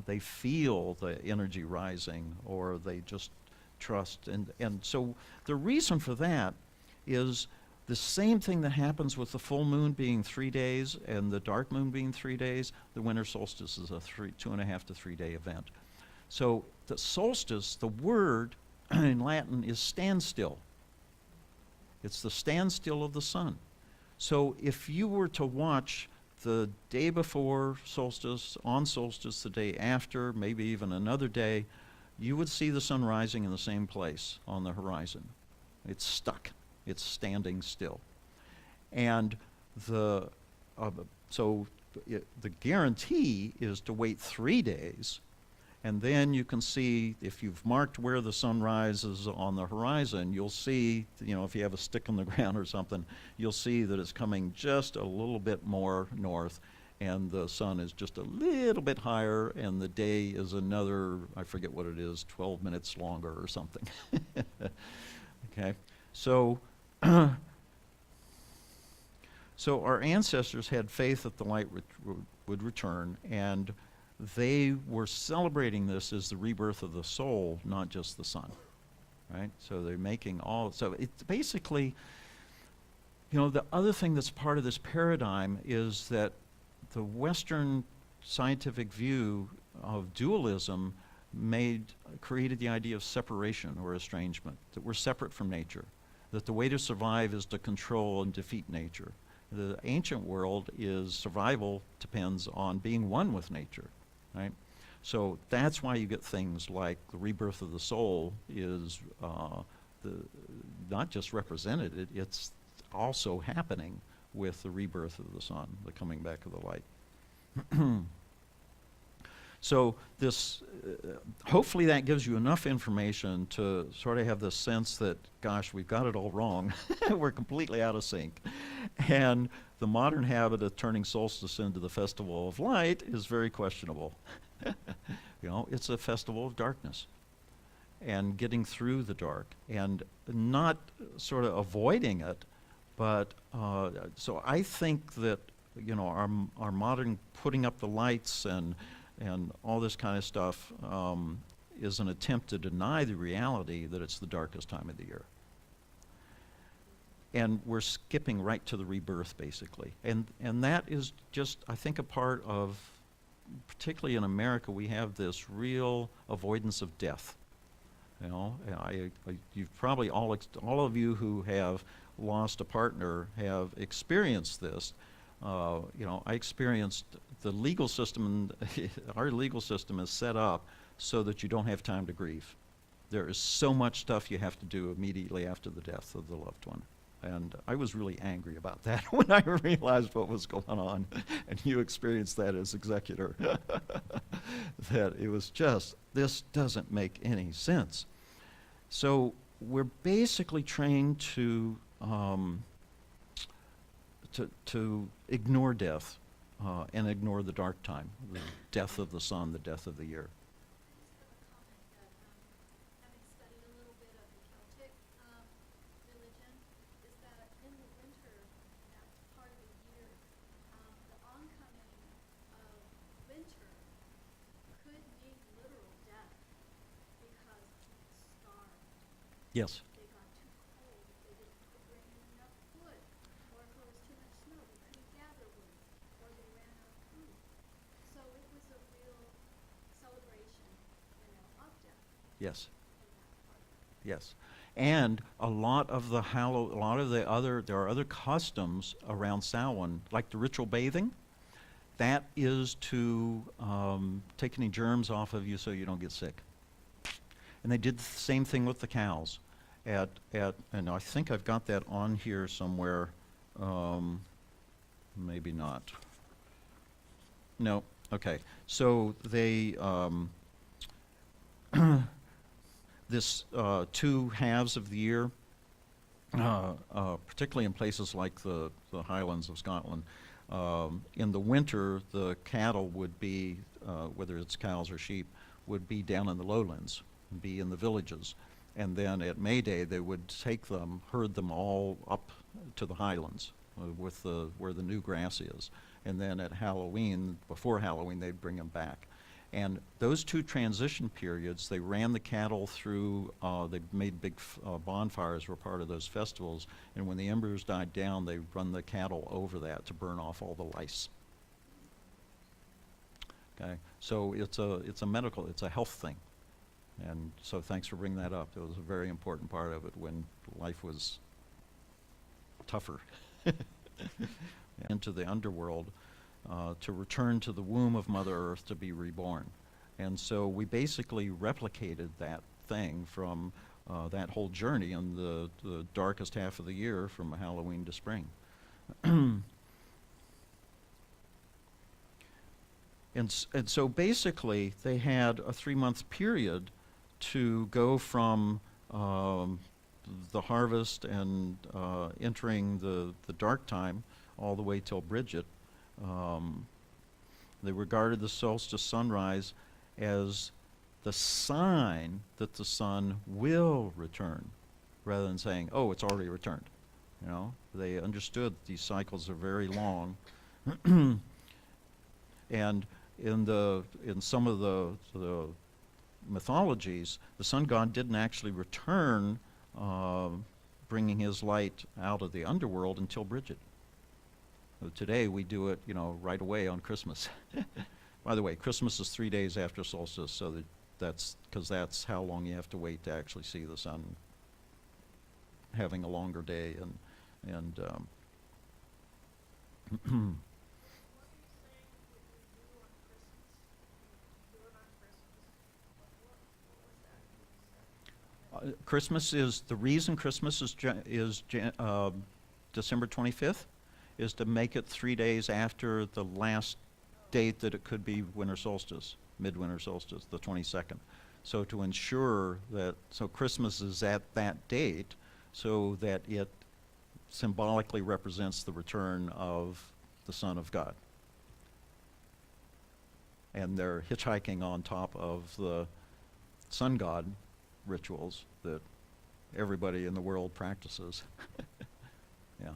They feel the energy rising, or they just trust. And so the reason for that is the same thing that happens with the full moon being 3 days and the dark moon being 3 days. The winter solstice is a 2.5 to 3 day event. So the solstice, the word in Latin is standstill. It's the standstill of the sun. So if you were to watch the day before solstice, on solstice, the day after, maybe even another day, you would see the sun rising in the same place on the horizon. It's stuck. It's standing still. And the guarantee is to wait 3 days, and then you can see, if you've marked where the sun rises on the horizon, you'll see, if you have a stick in the ground or something, you'll see that it's coming just a little bit more north, and the sun is just a little bit higher, and the day is another, I forget what it is, 12 minutes longer or something. Okay, so so our ancestors had faith that the light would return, and they were celebrating this as the rebirth of the soul, not just the sun, right? So they're making so it's basically, the other thing that's part of this paradigm is that the Western scientific view of dualism created the idea of separation or estrangement, that we're separate from nature, that the way to survive is to control and defeat nature. The ancient world is survival depends on being one with nature, right? So that's why you get things like the rebirth of the soul is not just represented, it's also happening with the rebirth of the sun, the coming back of the light. So this, hopefully that gives you enough information to sort of have the sense that, gosh, we've got it all wrong. We're completely out of sync. And the modern habit of turning solstice into the festival of light is very questionable. It's a festival of darkness and getting through the dark and not sort of avoiding it, but so I think that, our modern putting up the lights and all this kind of stuff is an attempt to deny the reality that it's the darkest time of the year. And we're skipping right to the rebirth, basically. And that is just, I think, a part of, particularly in America, we have this real avoidance of death. You've probably all of you who have lost a partner have experienced this. I experienced the legal system, our legal system is set up so that you don't have time to grieve. There is so much stuff you have to do immediately after the death of the loved one. And I was really angry about that when I realized what was going on, and you experienced that as executor. That it was just, this doesn't make any sense. So we're basically trained to ignore death and ignore the dark time, the death of the sun, the death of the year. I just have a comment that, having studied a little bit of the Celtic religion, is that in the winter, that part of the year, the oncoming of winter could mean literal death because people starved. Yes. They got too cold. They didn't bring in enough wood, or Yes. in that part. Yes. And a lot of there are other customs around Samhain, like the ritual bathing. That is to take any germs off of you so you don't get sick. And they did the same thing with the cows. And I think I've got that on here somewhere. Um, Maybe not. No. Okay. So they this two halves of the year, particularly in places like the Highlands of Scotland. In the winter, the cattle would be, whether it's cows or sheep, would be down in the lowlands, be in the villages. And then at May Day, they would take them, herd them all up to the highlands where the new grass is. And then at Halloween, before Halloween, they'd bring them back. And those two transition periods, they ran the cattle through, they made big bonfires were part of those festivals, and when the embers died down, they run the cattle over that to burn off all the lice. Okay, so it's a health thing. And so thanks for bringing that up. It was a very important part of it when life was tougher. Into the underworld, to return to the womb of Mother Earth to be reborn. And so we basically replicated that thing from that whole journey in the darkest half of the year from Halloween to spring. And so basically they had a 3-month period to go from the harvest and entering the dark time all the way till Bridget. They regarded the solstice sunrise as the sign that the sun will return, rather than saying, "Oh, it's already returned." You know, they understood these cycles are very long, and in some of the mythologies, the sun god didn't actually return, bringing his light out of the underworld until Bridget. So today we do it, right away on Christmas. By the way, Christmas is 3 days after solstice, so that's because that's how long you have to wait to actually see the sun having a longer day and What are you saying that we do on Christmas? We do it on Christmas. What was that you said? Christmas is the reason Christmas is December 25th is to make it 3 days after the last date that it could be winter solstice, midwinter solstice, the 22nd. So to ensure that, so Christmas is at that date so that it symbolically represents the return of the Son of God. And they're hitchhiking on top of the sun god rituals that everybody in the world practices. Yeah.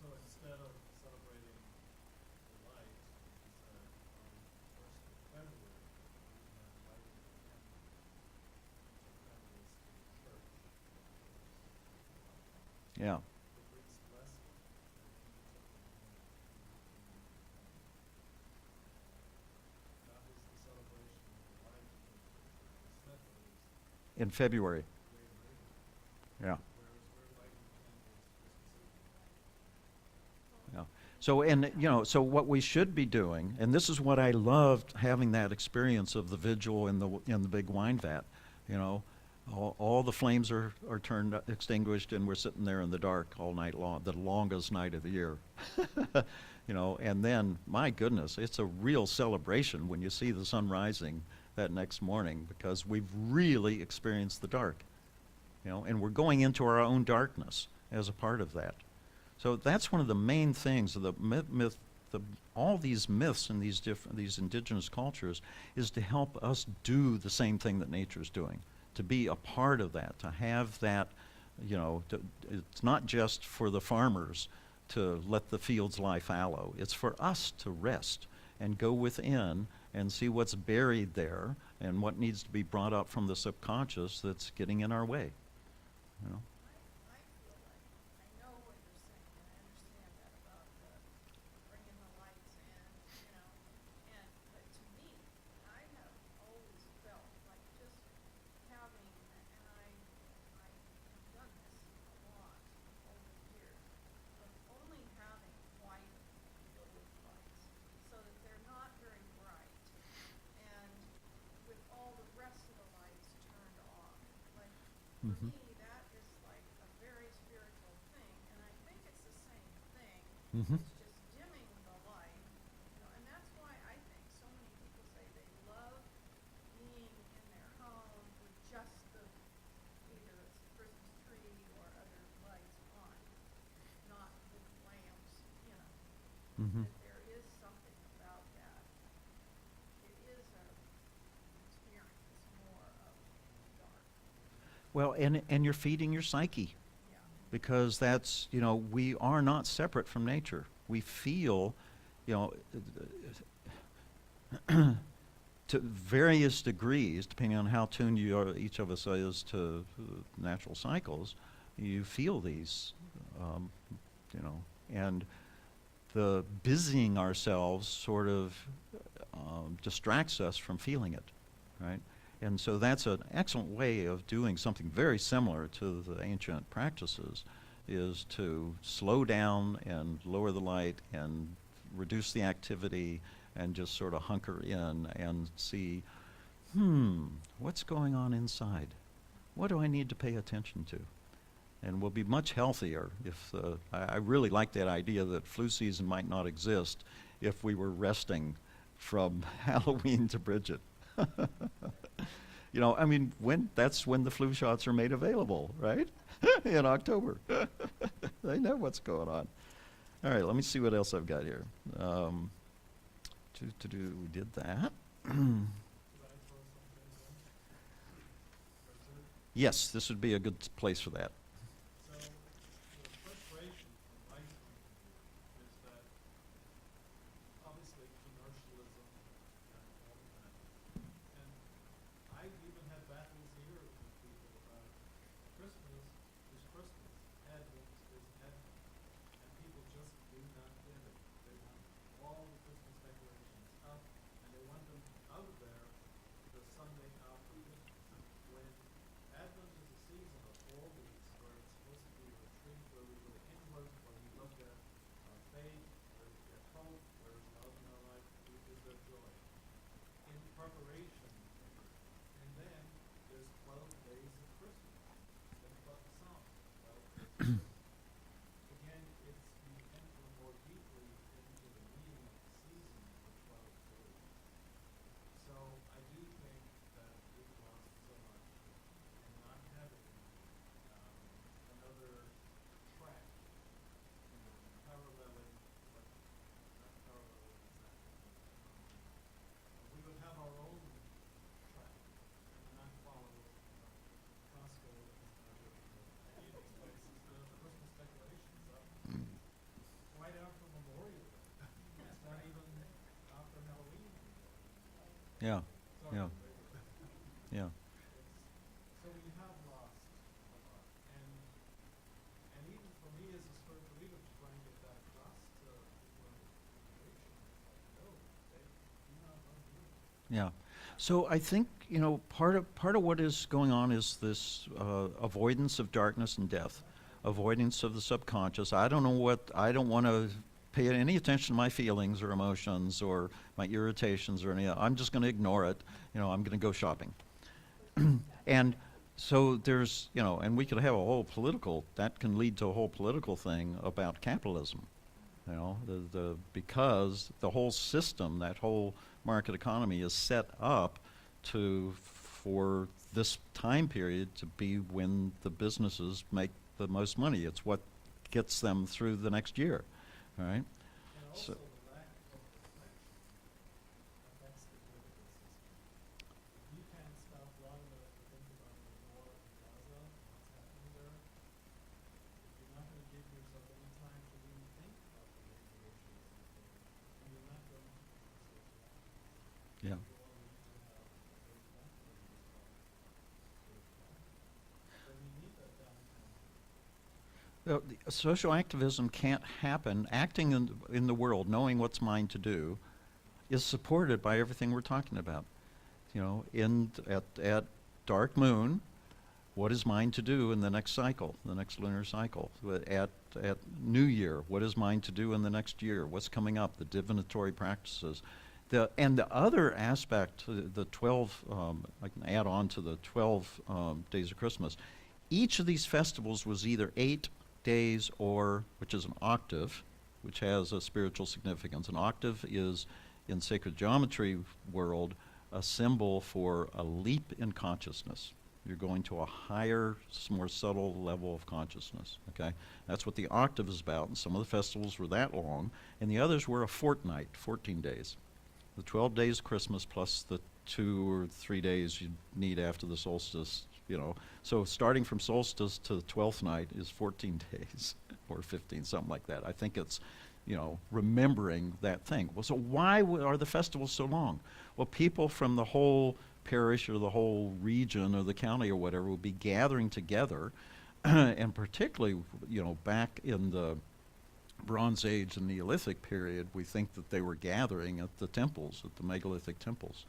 So instead of celebrating the light, which is on the 1st of February, we have lighting the candles into candles to church. Yeah. It brings blessing and then you took them home and that was the celebration of the light of the said that it was In February. way later. Yeah. Whereas we're lighting candles Christmas Eve. Yeah. So what we should be doing, and this is what I loved having that experience of the vigil in the big wine vat. All the flames are turned extinguished, and we're sitting there in the dark all night long, the longest night of the year. And then, my goodness, it's a real celebration when you see the sun rising that next morning, because we've really experienced the dark. And we're going into our own darkness as a part of that. So that's one of the main things of the all these myths in these indigenous cultures is to help us do the same thing that nature's doing, to be a part of that, to have that, it's not just for the farmers to let the fields lie fallow. It's for us to rest and go within and see what's buried there and what needs to be brought up from the subconscious that's getting in our way. I feel like I know what you're saying, and I understand that about bringing the lights in, but to me, I have always For Mhm. me, that is like a very spiritual thing, and I think it's the same thing. Mhm. It's just dimming the light, and that's why I think so many people say they love being in their home with just the, either it's a Christmas tree or other lights on, not with lamps. Mhm. That there is something about that. It is a experience more of dark. Well, and you're feeding your psyche, Yeah. because that's, we are not separate from nature. We feel, you know, to various degrees, depending on how tuned you are, each of us is to natural cycles, you feel these, um, and the busying ourselves sort of distracts us from feeling it, right? And so that's an excellent way of doing something very similar to the ancient practices, is to slow down and lower the light and reduce the activity and just sort of hunker in and see, what's going on inside? What do I need to pay attention to? And we'll be much healthier if I really like that idea that flu season might not exist if we were resting from Halloween to Bridget. I mean, that's when the flu shots are made available, right? In October. They know what's going on. All right, let me see what else I've got here. We did that. Could I throw something in? Richard? Yes, this would be a good place for that. So, the frustration from my point of view is that obviously commercialism and all of that. And I've even had battles here with people about Christmas is Christmas, Advent is Advent. And people just do not get it. They want all the Christmas decorations up, and they want them out of there the Sunday after Christmas. When Advent is a season of 4 weeks where it's supposed to be a retreat, where we go inward, where we look at our faith, where we get hope, where is love in our life, is there joy. In preparation, and then there's 12 days of Christmas. Think about the song, 12 days of Christmas. Again, it's you enter more deeply into the meaning of the season for 12 days. So I do think that we've lost so much in not having another track, paralleling, but not paralleling exactly. We would have our own track and not follow Costco and any of these places. The Christmas decorations up right after Memorial Day. It's not even after Halloween anymore. Yeah, Sorry, yeah, yeah. so we have lost a lot, and even for me as a spiritual leader to try and get that across to people in the congregation, it's like, no, they do not want to do it. Yeah. So I think, part of what is going on is this avoidance of darkness and death, avoidance of the subconscious. I don't want to pay any attention to my feelings or emotions or my irritations or any of that. I'm just going to ignore it. I'm going to go shopping. And so there's, and we could have that can lead to a whole political thing about capitalism. Because the whole system, that whole market economy is set up for this time period to be when the businesses make the most money. It's what gets them through the next year, all right? And So, also the lack of reflection affects the political system. If you can't stop long enough to think about the war in Gaza and what's happening there, if you're not going to give yourself any time to really think about the major issues these days, then you're not going to produce social activism. yeah. You all need to have what those activism is called, spiritual activism. But we need that downtime. Well, social activism can't happen. Acting in the world, knowing what's mine to do, is supported by everything we're talking about. At dark moon, what is mine to do in the next cycle, the next lunar cycle? At New Year, what is mine to do in the next year? What's coming up? The divinatory practices. And the other aspect, the 12, I can add on to the 12 days of Christmas, each of these festivals was either 8 days or, which is an octave, which has a spiritual significance. An octave is, in sacred geometry world, a symbol for a leap in consciousness. You're going to a higher, more subtle level of consciousness, okay? That's what the octave is about, and some of the festivals were that long, and the others were a fortnight, 14 days. The 12 days of Christmas plus the 2 or 3 days you need after the solstice, you know. So starting from solstice to the 12th night is 14 days, or 15, something like that. I think it's, you know, remembering that thing. Well, so why are the festivals so long? Well, people from the whole parish or the whole region or the county or whatever would be gathering together, and particularly, you know, back in the Bronze Age and Neolithic period, we think that they were gathering at the temples, at the megalithic temples,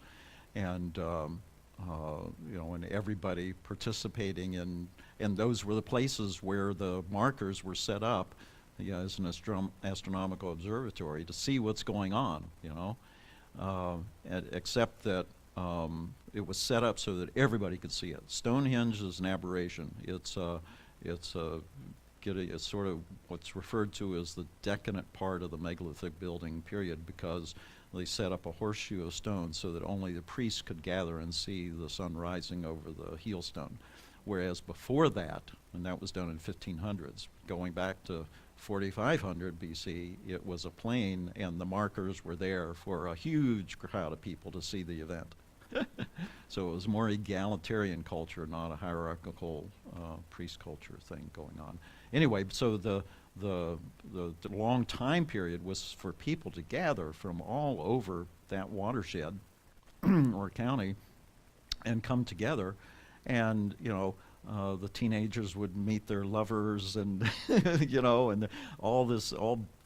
and you know, and everybody participating in, and those were the places where the markers were set up, you know, as an astronomical observatory to see what's going on, you know, except that it was set up so that everybody could see it. Stonehenge is an aberration. It's sort of what's referred to as the decadent part of the megalithic building period, because they set up a horseshoe of stone so that only the priests could gather and see the sun rising over the heel stone. Whereas before that, and that was done in 1500s, going back to 4500 BC, it was a plain and the markers were there for a huge crowd of people to see the event. So it was more egalitarian culture, not a hierarchical priest culture thing going on. Anyway, so the long time period was for people to gather from all over that watershed or county and come together, and you know, the teenagers would meet their lovers, and you know, and all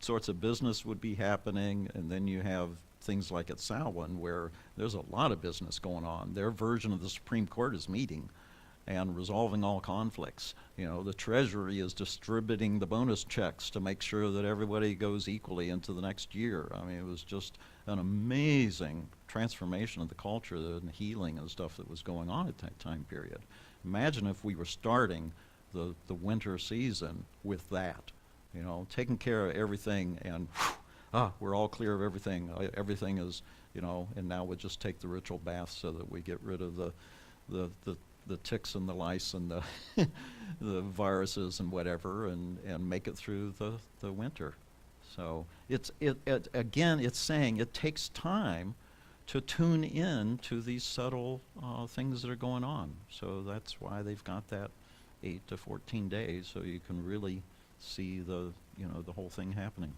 sorts of business would be happening, and then you have things like at Samhain where there's a lot of business going on. Their version of the Supreme Court is meeting and resolving all conflicts. You know, the Treasury is distributing the bonus checks to make sure that everybody goes equally into the next year. I mean, it was just an amazing transformation of the culture and healing and stuff that was going on at that time period. Imagine if we were starting the winter season with that, you know, taking care of everything, and we're all clear of everything. Everything is, you know, and now we'll just take the ritual bath so that we get rid of the ticks and the lice and the the viruses and whatever, and make it through the winter. So again, it's saying it takes time to tune in to these subtle things that are going on. So that's why they've got that 8 to 14 days, so you can really see the whole thing happening.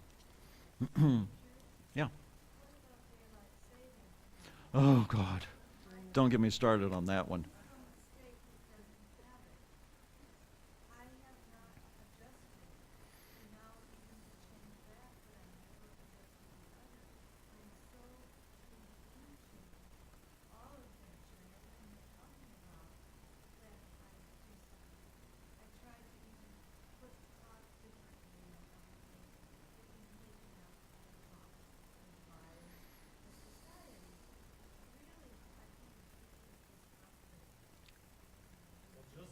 Yeah. Oh God, don't get me started on that one.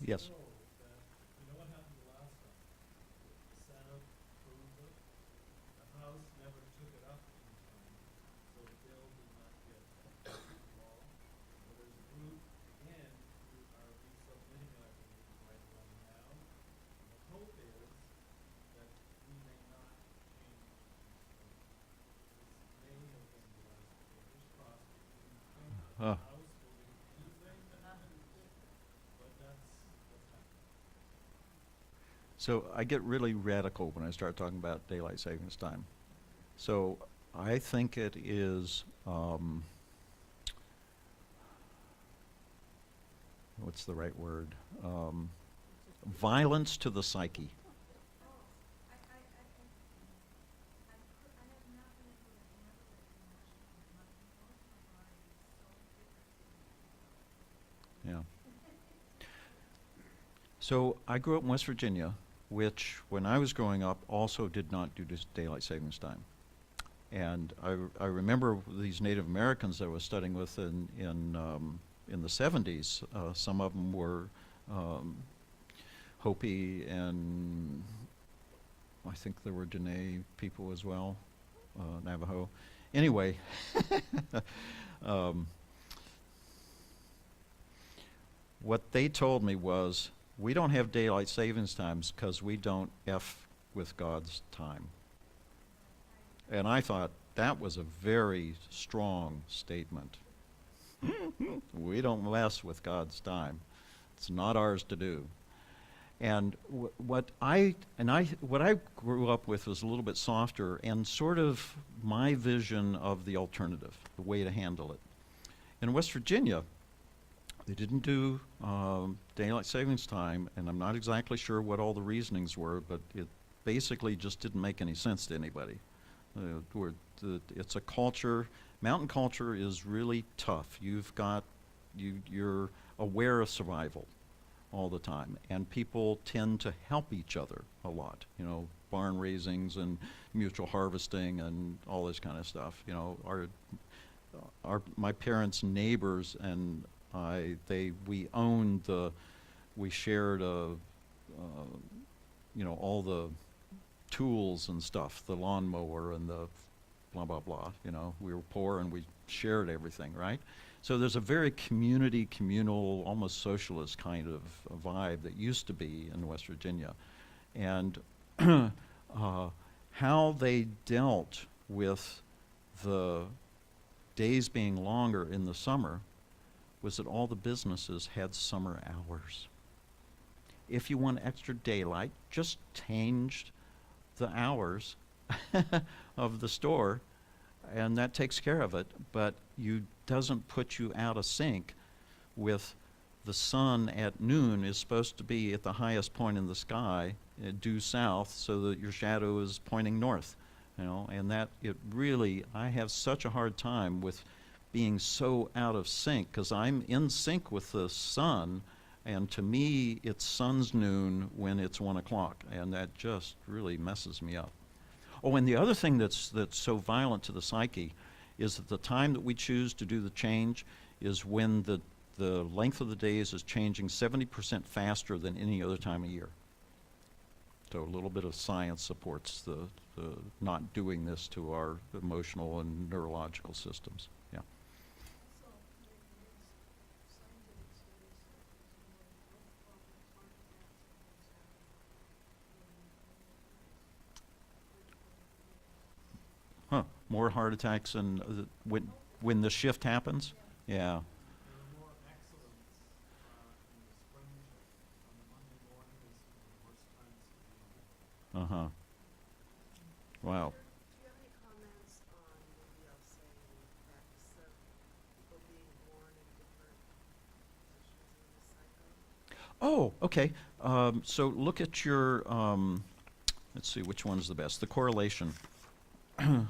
Yes. Know that, you know what happened the last time? The Senate approved it, the House never took it up in time, so the bill did not get into law. So there's a group, again, who are resubmitting it, I believe, right around now. And the hope is that we may not change this. This may have been the last, fingers crossed, we think the House will do anything, but that's what's happening. So I get really radical when I start talking about daylight savings time. So I think it is, what's the right word? Violence to the psyche. Yeah. So I grew up in West Virginia, which when I was growing up also did not do this daylight savings time. And I remember these Native Americans that I was studying with in the 70s. Some of them were Hopi, and I think there were Dene people as well, Navajo. Anyway, um, what they told me was, we don't have daylight savings times because we don't F with God's time. And I thought that was a very strong statement. We don't mess with God's time. It's not ours to do. And what I grew up with was a little bit softer and sort of my vision of the alternative, the way to handle it. In West Virginia, they didn't do daylight savings time, and I'm not exactly sure what all the reasonings were, but it basically just didn't make any sense to anybody. It's a culture. Mountain culture is really tough. You're aware of survival all the time, and people tend to help each other a lot. You know, barn raisings and mutual harvesting and all this kind of stuff. You know, my parents' neighbors and we shared you know, all the tools and stuff, the lawnmower and the blah blah blah. You know, we were poor and we shared everything, right? So there's a very communal, almost socialist kind of a vibe that used to be in West Virginia. And how they dealt with the days being longer in the summer was that all the businesses had summer hours. If you want extra daylight, just changed the hours of the store, and that takes care of it, but doesn't put you out of sync with the sun at noon is supposed to be at the highest point in the sky, due south, so that your shadow is pointing north. You know, and I have such a hard time with being so out of sync, because I'm in sync with the sun, and to me it's sun's noon when it's 1 o'clock, and that just really messes me up. Oh, and the other thing that's so violent to the psyche is that the time that we choose to do the change is when the length of the days is changing 70% faster than any other time of year. So a little bit of science supports the not doing this to our emotional and neurological systems. Yeah. Also, there is scientific studies that there's more health problems, heart attacks, and things happening Huh. More heart attacks and when the shift happens? Yeah. There are more accidents in the spring shift. On the Monday morning is one of the worst times to be on. Uh-huh. Wow. Do you have any comments on maybe I'll say the practice of people being born in different positions in the cycle? Oh, okay. So look at your, let's see, which one's the best? The correlation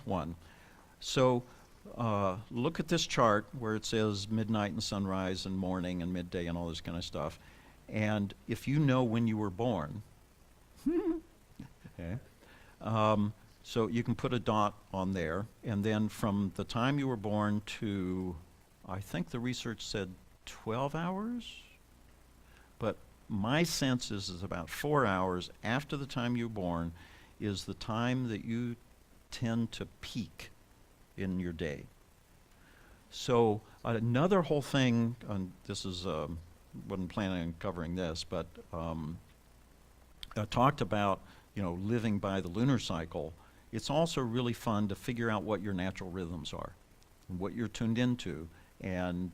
one. So look at this chart where it says midnight and sunrise and morning and midday and all this kind of stuff. And if you know when you were born, okay, so you can put a dot on there, and then from the time you were born to, I think the research said 12 hours, but my sense is about 4 hours after the time you were born is the time that you tend to peak in your day. So another whole thing, and this is, wasn't planning on covering this, but I talked about, you know, living by the lunar cycle. It's also really fun to figure out what your natural rhythms are and what you're tuned into. And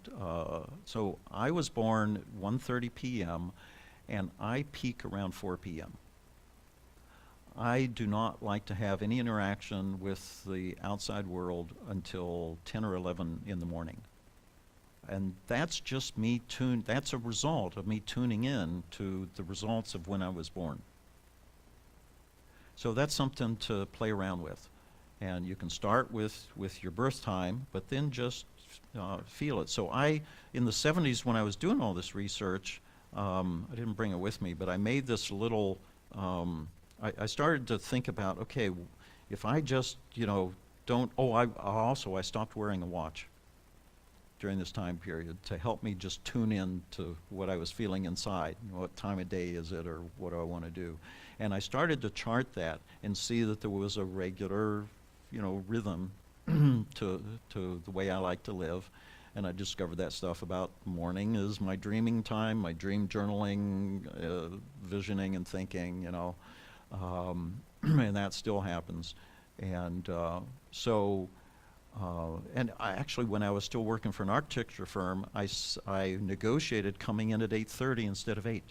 so I was born at 1:30 p.m. and I peak around 4 p.m. I do not like to have any interaction with the outside world until 10 or 11 in the morning. And that's just me that's a result of me tuning in to the results of when I was born. So that's something to play around with. And you can start with your birth time, but then just feel it. So in the 70s when I was doing all this research, I didn't bring it with me, but I made this little, I started to think about, okay, if I just, you know, I stopped wearing a watch. during this time period to help me just tune in to what I was feeling inside. What time of day is it, or what do I want to do? And I started to chart that and see that there was a regular, rhythm to the way I like to live. And I discovered that stuff about morning is my dreaming time, my dream journaling, visioning and thinking, and that still happens. And and I actually, when I was still working for an architecture firm, I negotiated coming in at 8:30 instead of 8.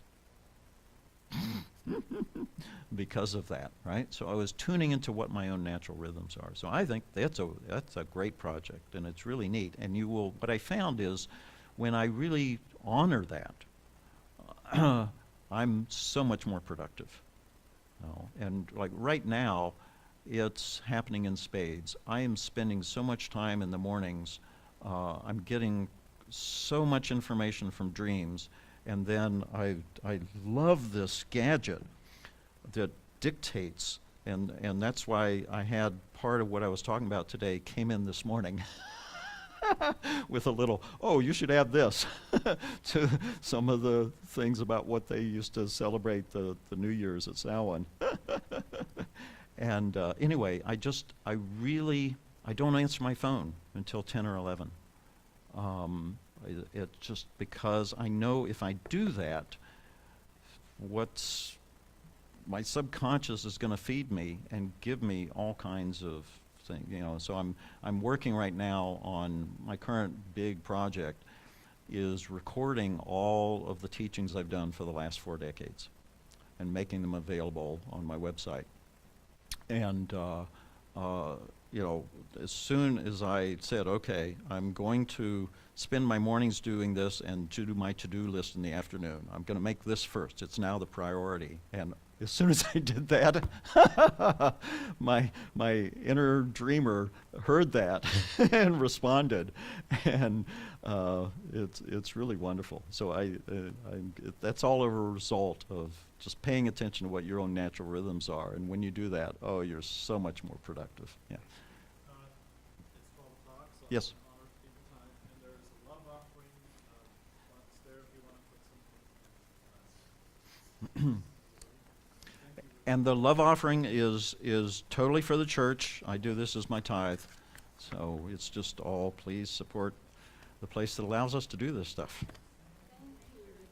Because of that, right? So I was tuning into what my own natural rhythms are. So I think that's a great project, and it's really neat. And what I found is, when I really honor that, I'm so much more productive. And like right now, it's happening in spades. I am spending so much time in the mornings. I'm getting so much information from dreams, and then I love this gadget that dictates, and that's why I had part of what I was talking about today came in this morning with a little, oh, you should add this to some of the things about what they used to celebrate the New Year's at Samhain. And anyway, I don't answer my phone until 10 or 11. It's just because I know if I do that, my subconscious is going to feed me and give me all kinds of things. So I'm working right now on my current big project is recording all of the teachings I've done for the last 4 decades and making them available on my website. And as soon as I said, okay, I'm going to spend my mornings doing this and to do my to-do list in the afternoon. I'm going to make this first. It's now the priority. And as soon as I did that, my inner dreamer heard that and responded, and it's really wonderful. So that's all a result of just paying attention to what your own natural rhythms are. And when you do that, you're so much more productive. Yeah. It's 12 o'clock, so Yes. I'm honored to be the time. And there's a love offering box there if you want to put something. Thank you. And the love offering is totally for the church. I do this as my tithe. So it's just all, please support the place that allows us to do this stuff.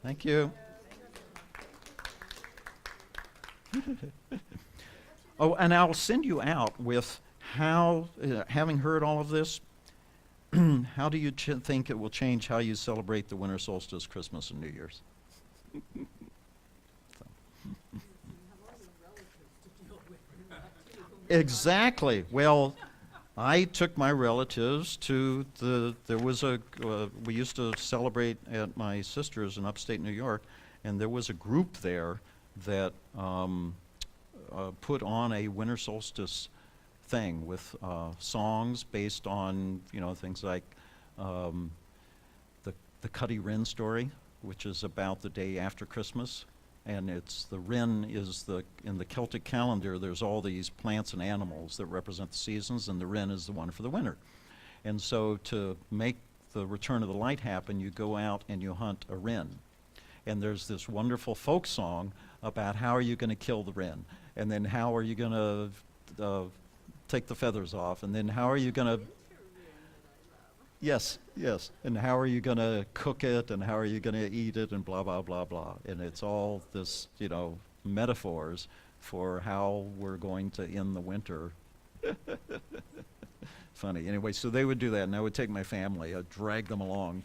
Thank you. Oh, and I'll send you out with how, having heard all of this, how do you think it will change how you celebrate the winter solstice, Christmas, and New Year's? Exactly. Well, I took my relatives to we used to celebrate at my sister's in upstate New York, and there was a group there that put on a winter solstice thing with songs based on, things like the Cuddy Wren story, which is about the day after Christmas. And the wren is in the Celtic calendar, there's all these plants and animals that represent the seasons, and the wren is the one for the winter. And so to make the return of the light happen, you go out and you hunt a wren. And there's this wonderful folk song about how are you going to kill the wren, and then how are you going to take the feathers off, and then how are you going to Yes, and how are you going to cook it, and how are you going to eat it, and blah, blah, blah, blah. And it's all this, metaphors for how we're going to end the winter. Funny. Anyway, so they would do that, and I would take my family. I'd drag them along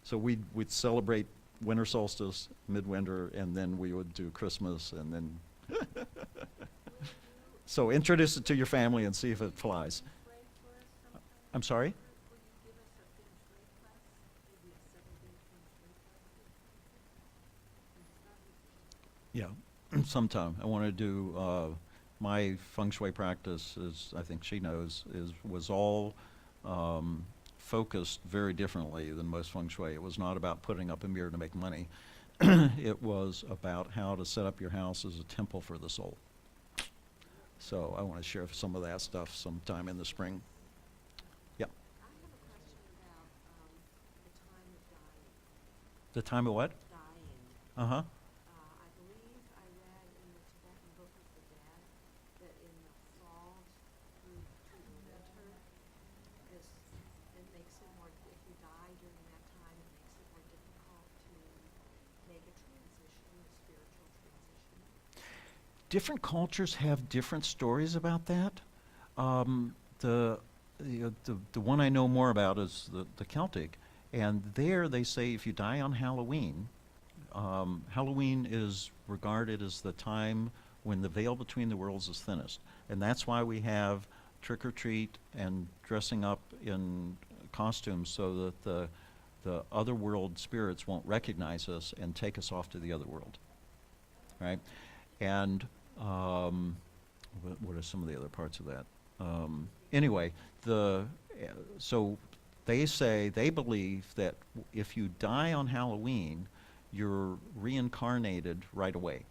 so we'd celebrate winter solstice, midwinter, and then we would do Christmas, and then so introduce it to your family and see if it flies. I'm sorry? Yeah, sometime. I want to do, my feng shui practice is, I think she knows, was all focused very differently than most feng shui. It was not about putting up a mirror to make money. It was about how to set up your house as a temple for the soul. So I want to share some of that stuff sometime in the spring. Yeah. I have a question about The time of what? dying. Uh-huh. I believe I read in the Tibetan Book of the Dead that in the fall through to the winter, is it makes it more, if you die during that time, it makes it more difficult to make a transition, a spiritual transition. Different cultures have different stories about that. Um, the one I know more about is the Celtic, and there they say if you die on Halloween, Halloween is regarded as the time when the veil between the worlds is thinnest, and that's why we have trick or treat and dressing up in costumes so that the other world spirits won't recognize us and take us off to the other world, right? And what are some of the other parts of that? Anyway, so they say they believe that if you die on Halloween, you're reincarnated right away.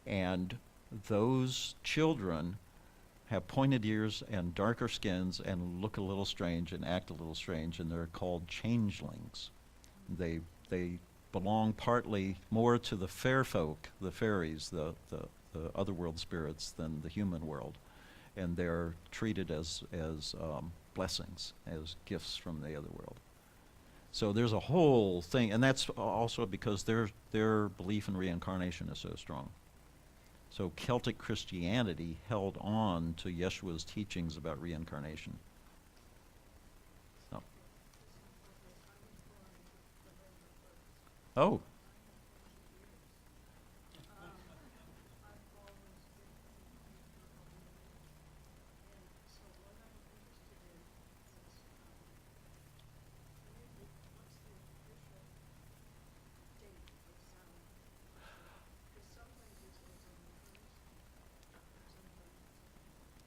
And those children have pointed ears and darker skins and look a little strange and act a little strange, and they're called changelings. They belong partly more to the fair folk, the fairies, the otherworld spirits, than the human world, and they're treated as blessings, as gifts from the other world. So there's a whole thing, and that's also because their belief in reincarnation is so strong. So Celtic Christianity held on to Yeshua's teachings about reincarnation. So. Oh.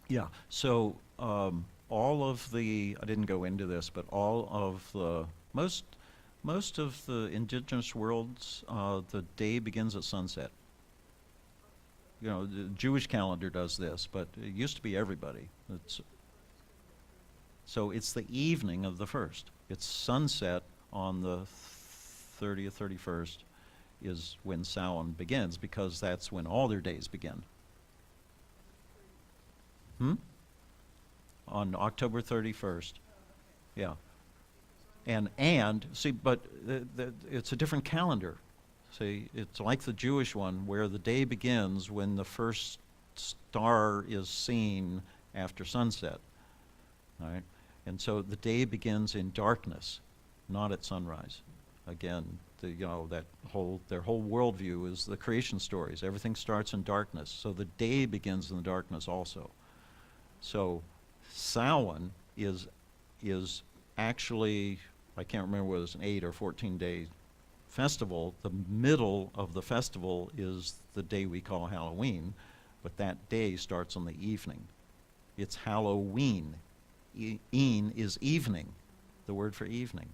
Yeah, so all of I didn't go into this, but all of most of the indigenous worlds, the day begins at sunset. You know, the Jewish calendar does this, but it used to be everybody. So it's the evening of the first. It's sunset on the 30th, 31st is when Samhain begins, because that's when all their days begin. On October 31st. Yeah. And see, but it's a different calendar. See, it's like the Jewish one where the day begins when the first star is seen after sunset. All right? And so the day begins in darkness, not at sunrise. Again, their whole worldview is the creation stories. Everything starts in darkness, so the day begins in the darkness also. So Samhain is actually, I can't remember whether it's an 8 or 14-day festival. The middle of the festival is the day we call Halloween, but that day starts on the evening. It's Halloween. Een is evening, the word for evening.